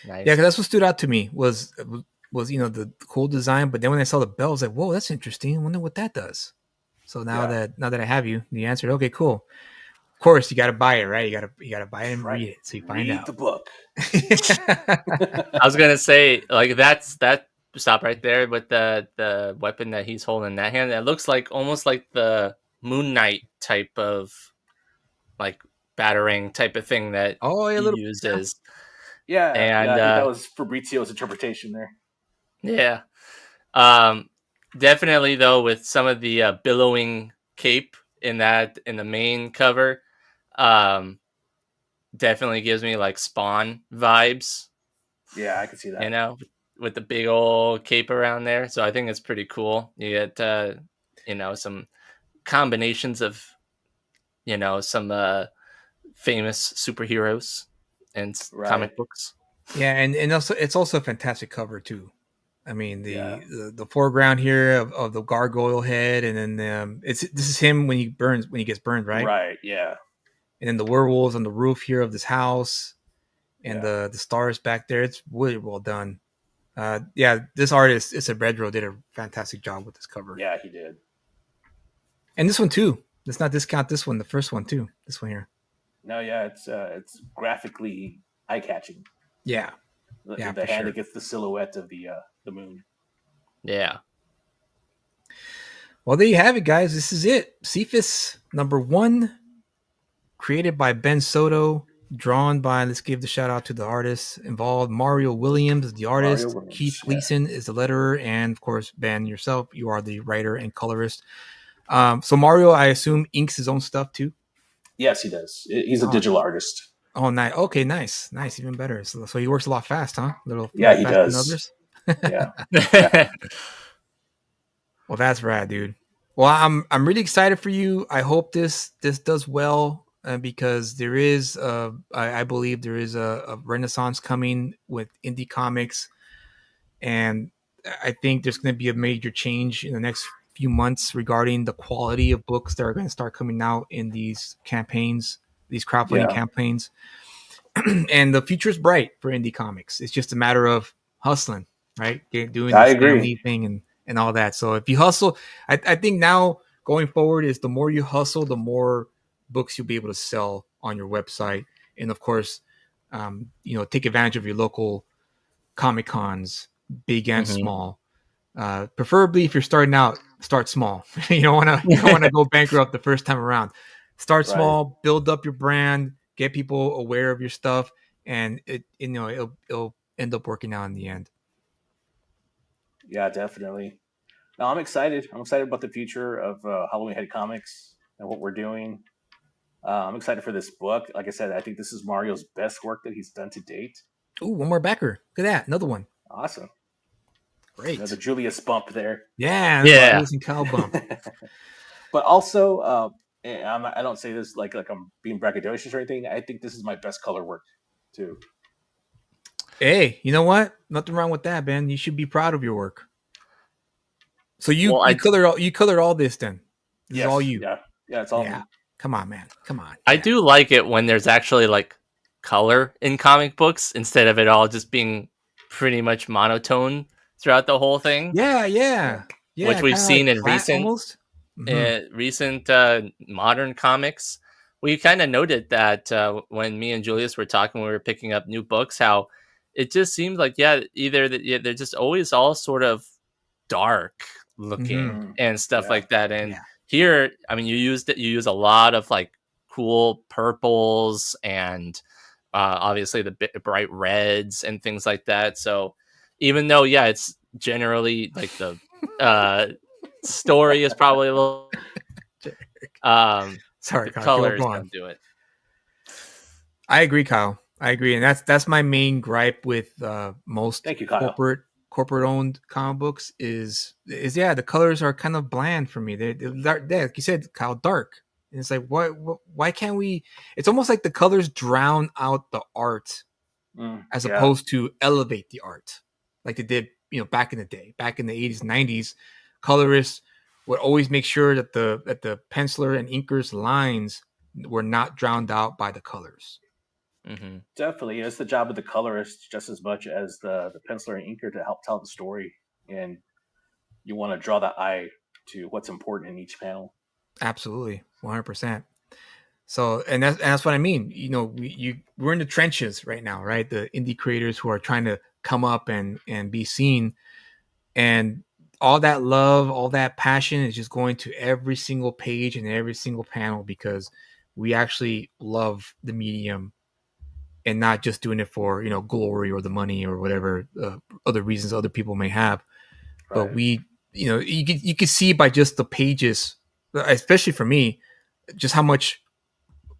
Nice. Yeah, because that's what stood out to me was the cool design. But then when I saw the belt, I was like, whoa, that's interesting. I wonder what that does. So now that I have the answer, okay, cool. Of course, you got to buy it, right? You got to buy it and read it, so you find out. Read the book. I was gonna say, like, that stop right there with the weapon that he's holding in that hand. It looks like almost like the Moon Knight type of like battering type of thing that he uses. Yeah, and I think that was Fabrizio's interpretation there. Yeah. Definitely though, with some of the billowing cape in the main cover, definitely gives me like Spawn vibes. Yeah, I can see that. With the big old cape around there. So I think it's pretty cool. You get some combinations of some famous superheroes and comic books. Yeah, and also it's also a fantastic cover too. I mean the foreground here of the gargoyle head, and then this is him when he gets burned, right? Right. Yeah. And then the werewolves on the roof here of this house, and the stars back there. It's really well done. This artist, Issa Bedro, did a fantastic job with this cover. Yeah, he did. And this one too. Let's not discount this one. The first one too. This one here. No, yeah, it's graphically eye catching. Yeah. The hand that gets the silhouette of the moon. Yeah. Well, there you have it, guys. This is it. Cephas #1, created by Ben Soto, drawn by, let's give the shout out to the artists involved. Mario Williams, the artist. Keith Gleason is the letterer. And of course, Ben, yourself, you are the writer and colorist. So Mario, I assume, inks his own stuff too? Yes, he does. He's a digital artist. Oh, nice. Okay, nice. Even better. So he works a lot fast, huh? He does. Yeah. Well, that's rad, dude. Well, I'm really excited for you. I hope this does well, because there is I believe there is a renaissance coming with indie comics, and I think there's going to be a major change in the next few months regarding the quality of books that are going to start coming out in these campaigns, these crowdfunding campaigns. And the future is bright for indie comics. It's just a matter of hustling, right? Doing the family thing and all that. So if you hustle, I think now going forward is the more you hustle, the more books you'll be able to sell on your website. And of course, take advantage of your local Comic Cons, big and small. Preferably if you're starting out, start small. You don't want to go bankrupt the first time around. Start small, build up your brand, get people aware of your stuff, and it'll end up working out in the end. Yeah, definitely. No, I'm excited. I'm excited about the future of Halloween Head Comics and what we're doing. I'm excited for this book. Like I said, I think this is Mario's best work that he's done to date. Ooh, one more backer. Look at that. Another one. Awesome. Great. The Julius bump there. Yeah. Julius and Kyle bump. But also, I don't say this like I'm being braggadocious or anything. I think this is my best color work too. Hey, you know what? Nothing wrong with that, Ben. You should be proud of your work. So you colored all this then? This is all you? Yeah, it's all me. Come on, man. Come on. I do like it when there's actually like color in comic books instead of it all just being pretty much monotone throughout the whole thing. Yeah. Which we've seen like in recent modern comics. We kind of noted that when me and Julius were talking, we were picking up new books, how it just seems like either they're just always all sort of dark looking and stuff like that. And here, I mean, you use a lot of like cool purples and obviously the bright reds and things like that. So even though, yeah, it's generally like the story is probably a little Sorry, the Kyle, colors go on. don't do it. I agree, Kyle. I agree, and that's my main gripe with most Thank you, Kyle. corporate owned comic books is yeah, the colors are kind of bland for me. They're like you said, Kyle, dark. And it's like why can't we? It's almost like the colors drown out the art as opposed to elevate the art, like they did, back in the day, back in the 80s, 90s. Colorists would always make sure that the penciler and inker's lines were not drowned out by the colors. Mm-hmm. Definitely, it's the job of the colorist just as much as the penciler and inker to help tell the story, and you want to draw the eye to what's important in each panel. Absolutely, 100%. So, and that's what I mean. We're in the trenches right now, right? The indie creators who are trying to come up and be seen, and all that love, all that passion is just going to every single page and every single panel because we actually love the medium and not just doing it for glory or the money or whatever other reasons other people may have. Right. But we, you can see by just the pages, especially for me, just how much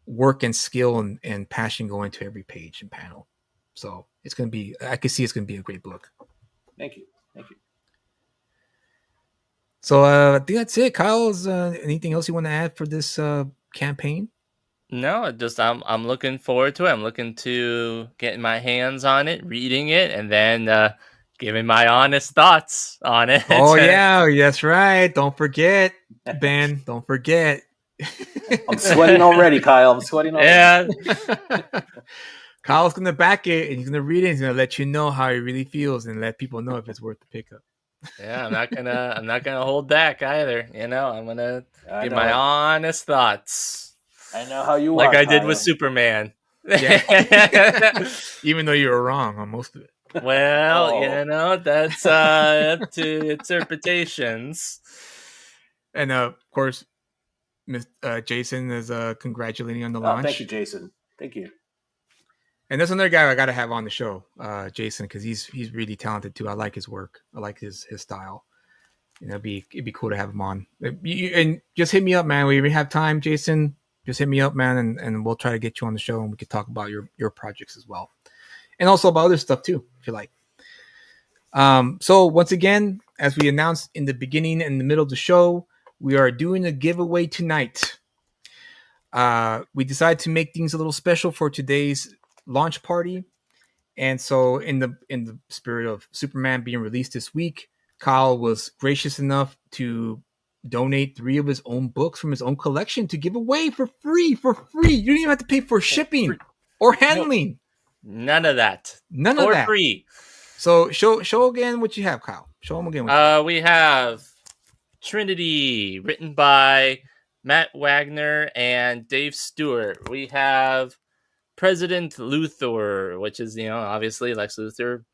work and skill and passion go into every page and panel. So it's going to be, I can see it's going to be a great book. Thank you. So I think that's it. Kyle, is anything else you want to add for this campaign? No, just I'm looking forward to it. I'm looking to getting my hands on it, reading it, and then giving my honest thoughts on it. Oh yeah, that's right. Don't forget, Ben. Don't forget. I'm sweating already, Kyle. I'm sweating already. Yeah. Kyle's gonna back it, and he's gonna read it. He's gonna let you know how he really feels, and let people know if it's worth the pickup. Yeah, I'm not gonna hold back either. I'm gonna give my honest thoughts. I know how you like are, I did Kyle. with Superman. Yeah. Even though you were wrong on most of it. Well, that's up to interpretations. And of course, Jason is congratulating on the launch. Thank you, Jason. Thank you. And that's another guy I got to have on the show, Jason, because he's really talented too. I like his work. I like his style. It'd be cool to have him on. And just hit me up, man. When you have time, Jason, just hit me up, man, and we'll try to get you on the show and we could talk about your projects as well, and also about other stuff too, if you like. So once again, as we announced in the beginning and the middle of the show, we are doing a giveaway tonight. We decided to make things a little special for today's launch party, and so in the spirit of Superman being released this week, Kyle was gracious enough to donate 3 of his own books from his own collection to give away for free. You don't even have to pay for shipping or handling. None of that. For free. So show again what you have, Kyle. Show them again. We have Trinity, written by Matt Wagner and Dave Stewart. We have President Luthor, which is, obviously Lex Luthor,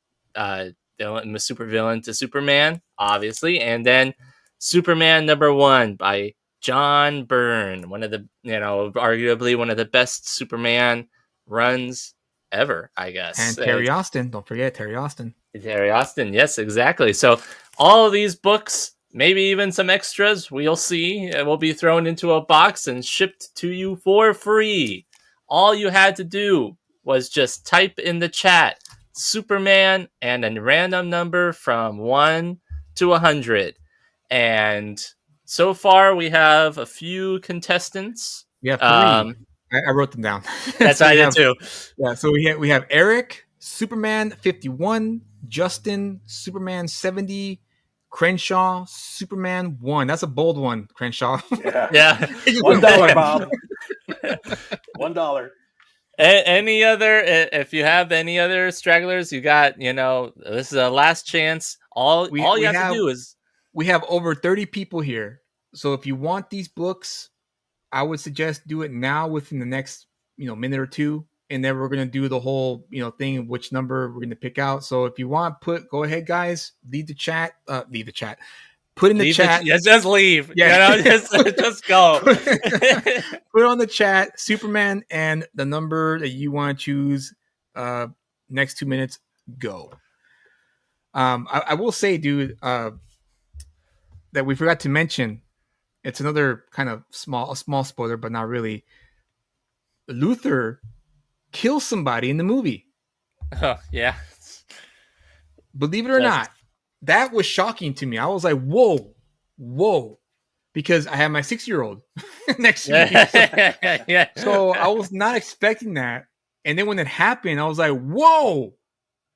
super villain to Superman, obviously. And then Superman #1 by John Byrne, one of the, arguably one of the best Superman runs ever, I guess. And Terry Austin. Don't forget Terry Austin. Terry Austin. Yes, exactly. So all of these books, maybe even some extras, we'll see, will be thrown into a box and shipped to you for free. All you had to do was just type in the chat Superman and a random number from 1 to 100. And so far we have a few contestants. Yeah, 3. I wrote them down. That's I did too. Yeah, so we have Eric, Superman 51, Justin, Superman 70, Crenshaw, Superman 1. That's a bold one, Crenshaw. Yeah. $1, Bob. $1. Any other, if you have any other stragglers, you got, this is a last chance. All you have to do is, we have over 30 people here. So if you want these books, I would suggest do it now within the next, minute or two. And then we're going to do the whole, thing of which number we're going to pick out. So if you want, go ahead, guys, leave the chat. put in the chat. Just leave. Yeah. You know, just go. Put on the chat Superman and the number that you want to choose. Next 2 minutes, go. I will say, dude, that we forgot to mention. It's another kind of small spoiler, but not really. Luthor kills somebody in the movie. Oh, yeah. Believe it or not, that was shocking to me. I was like, whoa. Because I have my 6-year-old next to me. Yeah. So I was not expecting that. And then when it happened, I was like, whoa.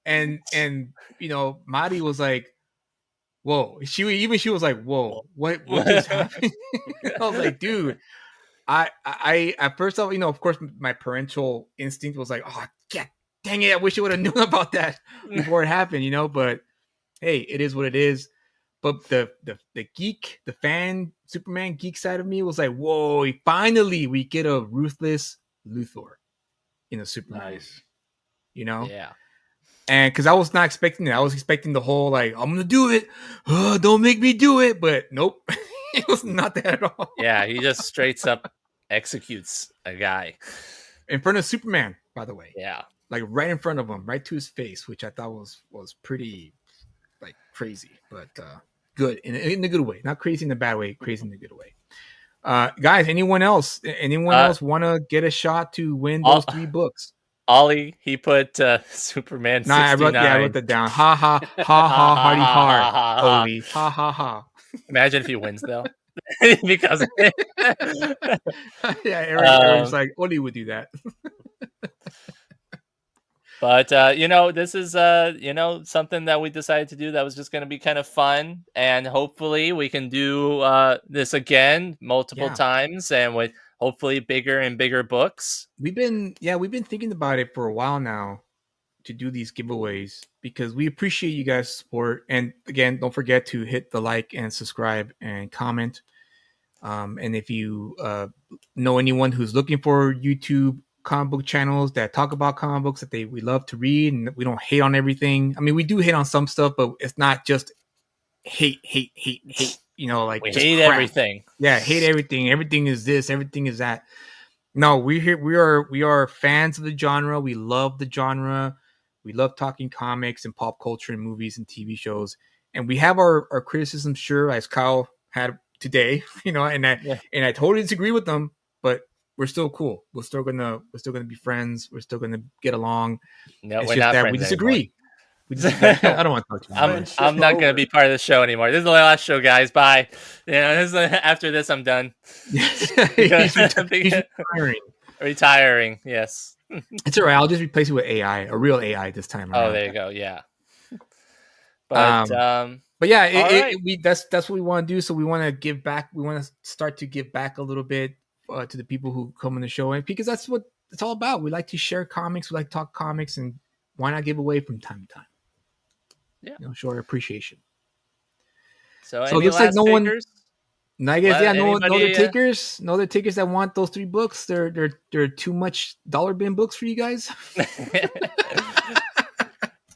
And you know, Mari was like, whoa. She was like, whoa, what just happened? I was like, dude, I at first, you know, of course, my parental instinct was like, oh, God, dang it, I wish I would have known about that before it happened, you know. But hey, it is what it is. But the geek, the fan, Superman geek side of me was like, whoa, finally we get a ruthless Luthor in a Superman. Nice. You know? Yeah. And because I was not expecting it. I was expecting the whole, like, I'm going to do it. Oh, don't make me do it. But nope. It was not that at all. Yeah, he just straight up executes a guy. In front of Superman, by the way. Yeah. Like right in front of him, right to his face, which I thought was pretty, like, crazy. But good. In a good way. Not crazy in the bad way. Crazy in the good way. Guys, anyone else want to get a shot to win those 3 books? Ollie, he put Superman 69. I wrote that down. Ha ha ha ha hardy har. Ollie. Ha ha ha. Imagine if he wins though. Because yeah, Eric's like, Ollie would do that. But you know, this is you know, something that we decided to do that was just going to be kind of fun, and hopefully we can do this again multiple times, and with hopefully bigger and bigger books. We've been thinking about it for a while now to do these giveaways because we appreciate you guys' support. And again, don't forget to hit the like and subscribe and comment. And if you know anyone who's looking for YouTube comic book channels that talk about comic books that we love to read, and we don't hate on everything. I mean, we do hate on some stuff, but it's not just hate. You know, like we just hate crap. Everything. Yeah, hate everything. Everything is this. Everything is that. No, we are fans of the genre. We love the genre. We love talking comics and pop culture and movies and TV shows. And we have our criticisms, sure, as Kyle had today. You know, and I totally disagree with them, but we're still cool. We're still gonna be friends. We're still gonna get along. No, it's we're just not that friends we disagree. anymore. I don't want to talk to you. I'm not going to be part of the show anymore. This is the last show, guys. Bye. You know, after this, I'm done. He's retiring. Yes. It's all right. I'll just replace it with AI, a real AI this time around. Oh, there you go. Yeah. But yeah, that's what we want to do. So we want to give back. We want to start to give back a little bit to the people who come on the show, and because that's what it's all about. We like to share comics. We like to talk comics, and why not give away from time to time? Yeah, you know, show our appreciation. So it looks like no takers? one. I guess no other takers. No other takers that want those 3 books. They're too much dollar bin books for you guys.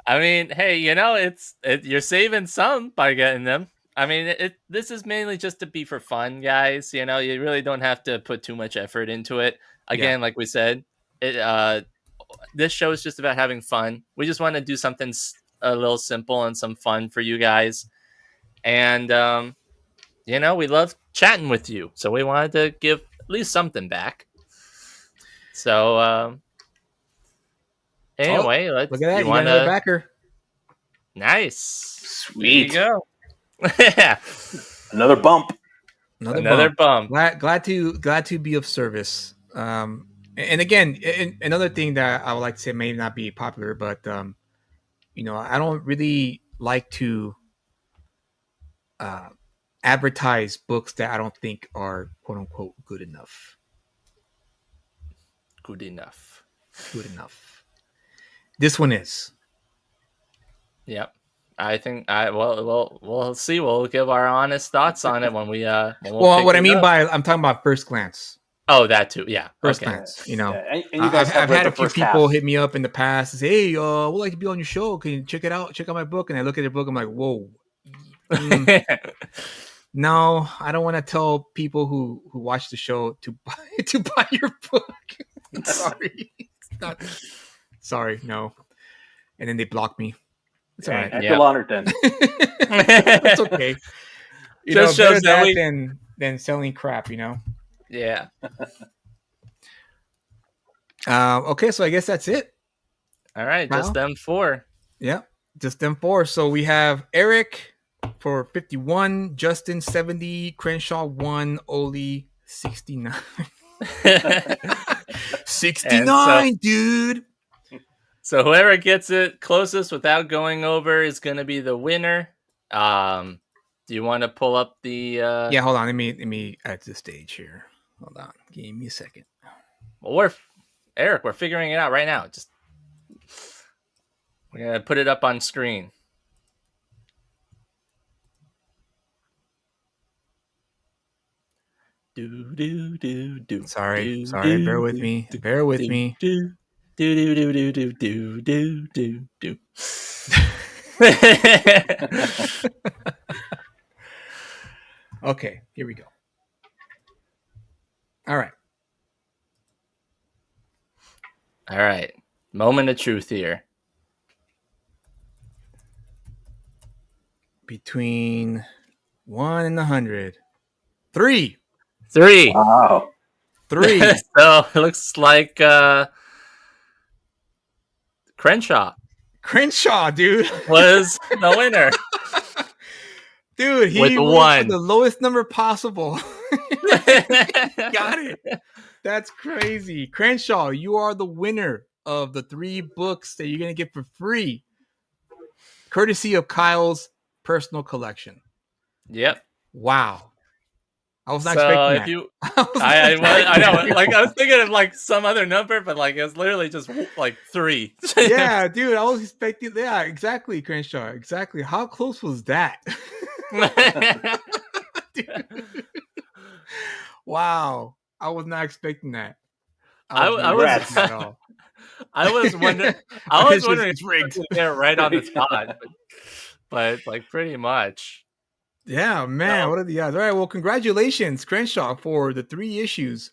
I mean, hey, you know, you're saving some by getting them. I mean, this is mainly just to be for fun, guys. You know, you really don't have to put too much effort into it. Again, like we said, this show is just about having fun. We just want to do something a little simple and some fun for you guys. And, you know, we love chatting with you. So we wanted to give at least something back. So, anyway, let's look at that. You got another backer. Nice. Sweet. There you go. Another bump. Another bump. Glad to be of service. And again, another thing that I would like to say may not be popular, but you know, I don't really like to advertise books that I don't think are quote unquote good enough. Good enough. This one is. Yep. I think we'll see. We'll give our honest thoughts on it when we what I mean by I'm talking about first glance. Oh, that too. Yeah. First glance. You know, and you guys I've had a few people half. hit me up in the past and say, "Hey, we'd like to be on your show. Can you check it out? Check out my book." And I look at the book. I'm like, "Whoa, No, I don't want to tell people who watch the show to buy your book. Sorry. Sorry, no. And then they block me. It's all right. At Yep. the Lonerton. It's okay. Just better shows that that than selling crap, Yeah. Okay, so I guess that's it. All right, Kyle? just them 4. Yeah, just them 4. So we have Eric for 51, Justin 70, Crenshaw 1, Oli 69. 69, dude. So whoever gets it closest without going over is going to be the winner. Do you want to pull up the? Yeah, hold on. Let me add to the stage here. Hold on. Give me a second. Well, we're figuring it out right now. We're gonna put it up on screen. Sorry. Bear with me. Okay, here we go. All right. Moment of truth here. Between 1 and 100. 3. Wow. 3. So it looks like Crenshaw, dude, was the winner. Dude, he with went 1. for the lowest number possible. Got it. That's crazy. Crenshaw, you are the winner of the 3 books that you're going to get for free, courtesy of Kyle's personal collection. Yep. Wow. I was not expecting that. I know. Like I was thinking of like some other number, but like it's literally just like 3. Yeah, dude. I was expecting. Yeah, exactly, Crenshaw. Exactly. How close was that? Wow. I was not expecting that. I was wondering. It's rigged. They're right on the spot, but like pretty much. Yeah, man. What are the odds? All right. Well, congratulations, Crenshaw, for the 3 issues.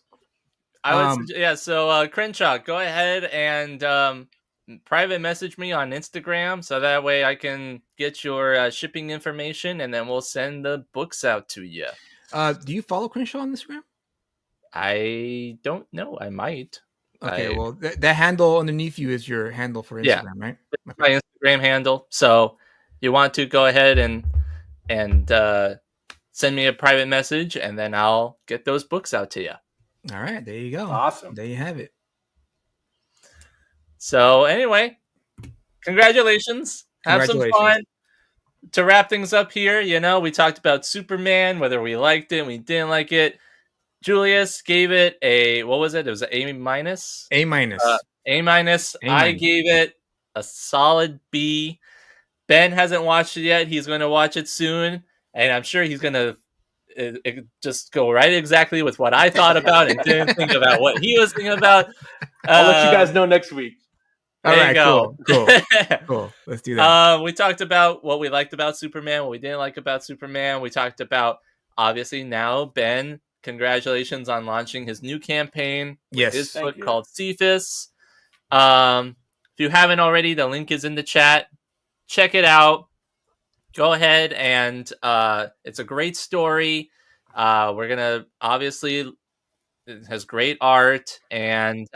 So Crenshaw, go ahead and private message me on Instagram so that way I can get your shipping information and then we'll send the books out to you. Do you follow Crenshaw on Instagram? I don't know. I might. Okay, well, that handle underneath you is your handle for Instagram, right? It's my Instagram handle. So you want to go ahead and send me a private message and then I'll get those books out to you. All right, there you go. Awesome. There you have it. So anyway, congratulations. Have some fun. To wrap things up here, we talked about Superman, whether we liked it, we didn't like it. Julius gave it a, what was it? It was an A-. A-. I gave it a solid B. Ben hasn't watched it yet. He's going to watch it soon, and I'm sure he's going to just go right exactly with what I thought about and didn't think about what he was thinking about. I'll let you guys know next week. All right, cool. Let's do that. We talked about what we liked about Superman, what we didn't like about Superman. We talked about, obviously, now Ben, congratulations on launching his new campaign. Yes. His book called Cephas. If you haven't already, the link is in the chat. Check it out. Go ahead and it's a great story. We're going to, obviously, it has great art, and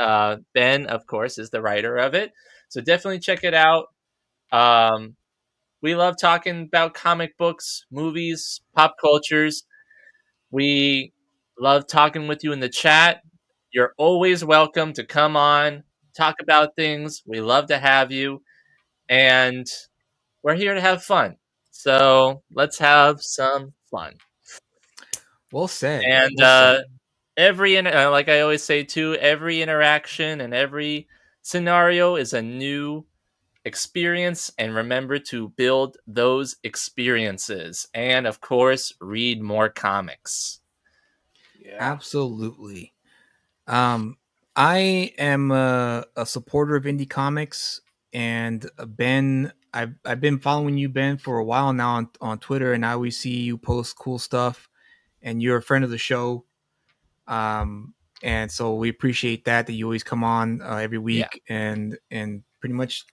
Ben, of course, is the writer of it. So definitely check it out. We love talking about comic books, movies, pop cultures. We love talking with you in the chat. You're always welcome to come on, talk about things. We love to have you. And we're here to have fun. So let's have some fun. Well said. And like I always say too, every interaction and every scenario is a new experience, and remember to build those experiences. And of course, read more comics. Yeah. Absolutely. I am a supporter of indie comics. And Ben, I've been following you, Ben, for a while now on Twitter, and I always see you post cool stuff. And you're a friend of the show, and so we appreciate that you always come on every week and pretty much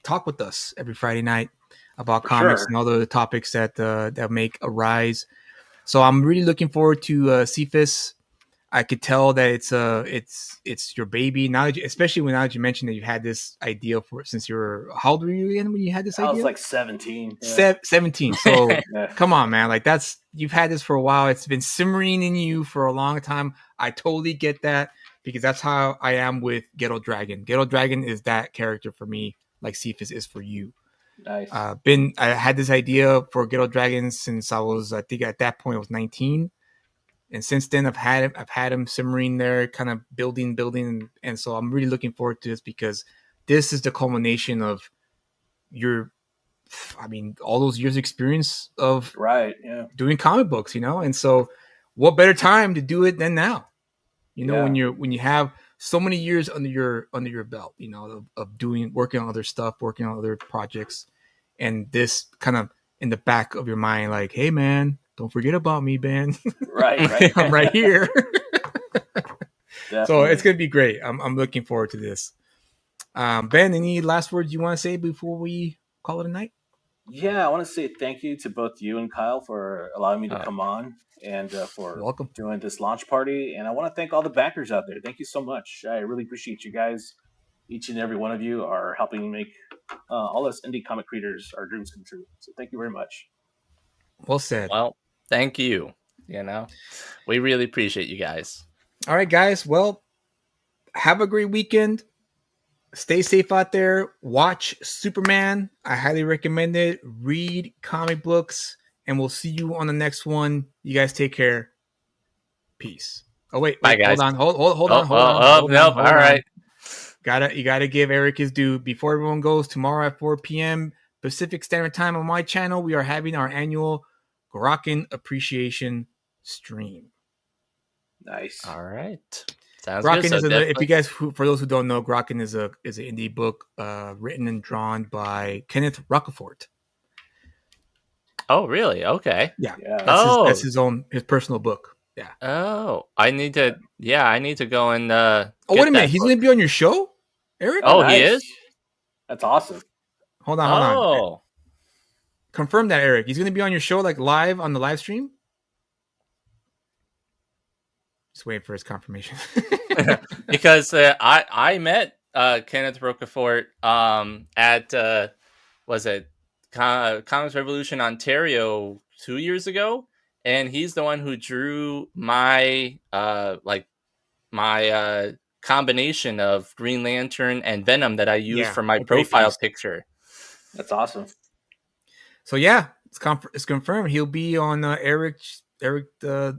talk with us every Friday night about comics and other topics that make arise. So I'm really looking forward to Cephas. I could tell that it's your baby now, especially now that you mentioned that you had this idea for it since you were, how old were you again when you had this idea? I was like 17. Yeah. 17. So come on, man. Like you've had this for a while. It's been simmering in you for a long time. I totally get that because that's how I am with Ghetto Dragon. Ghetto Dragon is that character for me, like Cephas is for you. Nice. I had this idea for Ghetto Dragon since I think at that point I was 19. And since then, I've had him simmering there, kind of building, and so I'm really looking forward to this because this is the culmination of all those years' experience of doing comic books, and so what better time to do it than now, when you have so many years under your belt, of working on other stuff, working on other projects, and this kind of in the back of your mind, like, hey man, don't forget about me, Ben. Right. I'm right here. So it's gonna be great. I'm looking forward to this. Ben, any last words you want to say before we call it a night? Yeah, I want to say thank you to both you and Kyle for allowing me to come on and for doing this launch party. And I want to thank all the backers out there. Thank you so much. I really appreciate you guys. Each and every one of you are helping make all us indie comic creators our dreams come true. So thank you very much. Well said. Well, thank you. We really appreciate you guys. All right, guys. Well, have a great weekend. Stay safe out there. Watch Superman. I highly recommend it. Read comic books, and we'll see you on the next one. You guys take care. Peace. Oh wait, bye guys. Hold on. Nope. All right. You gotta give Eric his due. Before everyone goes, tomorrow at 4 p.m. Pacific Standard Time on my channel, we are having our annual Garakin Appreciation stream. Nice. All right. Sounds Garakin good. if you guys, for those who don't know, Garakin is an indie book written and drawn by Kenneth Rocafort. Oh, really? Okay. Yeah. That's his personal book. Yeah. Oh, I need to go and wait a minute. He's going to be on your show, Eric? Oh, nice. He is? That's awesome. Hold on. Confirm that, Eric. He's going to be on your show, like live on the live stream? Just waiting for his confirmation. Because I met Kenneth Rocafort at was it Comics Revolution Ontario 2 years ago, and he's the one who drew my combination of Green Lantern and Venom that I use for my profile picture. That's awesome. So yeah, it's confirmed. He'll be on Eric El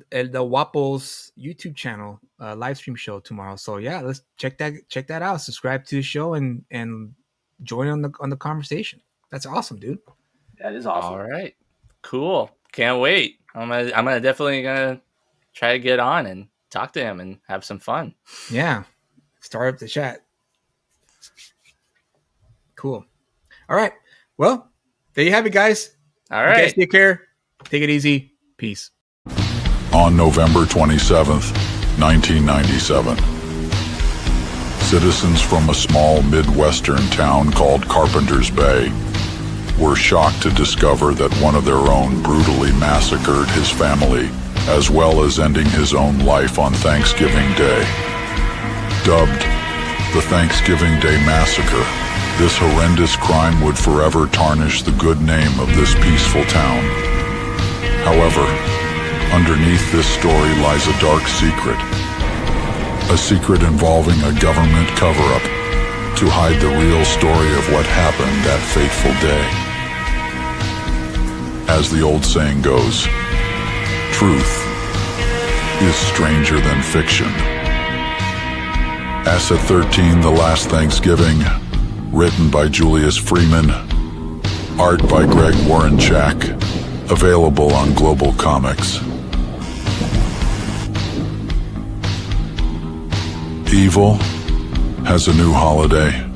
Guapo's YouTube channel, live stream show tomorrow. So yeah, let's check that out. Subscribe to the show and join on the conversation. That's awesome, dude. That is awesome. All right, cool. Can't wait. I'm definitely gonna try to get on and talk to him and have some fun. Yeah, start up the chat. Cool. All right. Well, there you have it, guys. All right. You guys take care. Take it easy. Peace. On November 27th, 1997, citizens from a small Midwestern town called Carpenter's Bay were shocked to discover that one of their own brutally massacred his family, as well as ending his own life on Thanksgiving Day. Dubbed the Thanksgiving Day Massacre, this horrendous crime would forever tarnish the good name of this peaceful town. However, underneath this story lies a dark secret. A secret involving a government cover-up to hide the real story of what happened that fateful day. As the old saying goes, truth is stranger than fiction. Asset 13, The Last Thanksgiving, written by Julius Freeman, art by Greg Warrenchak, available on Global Comics. Evil has a new holiday.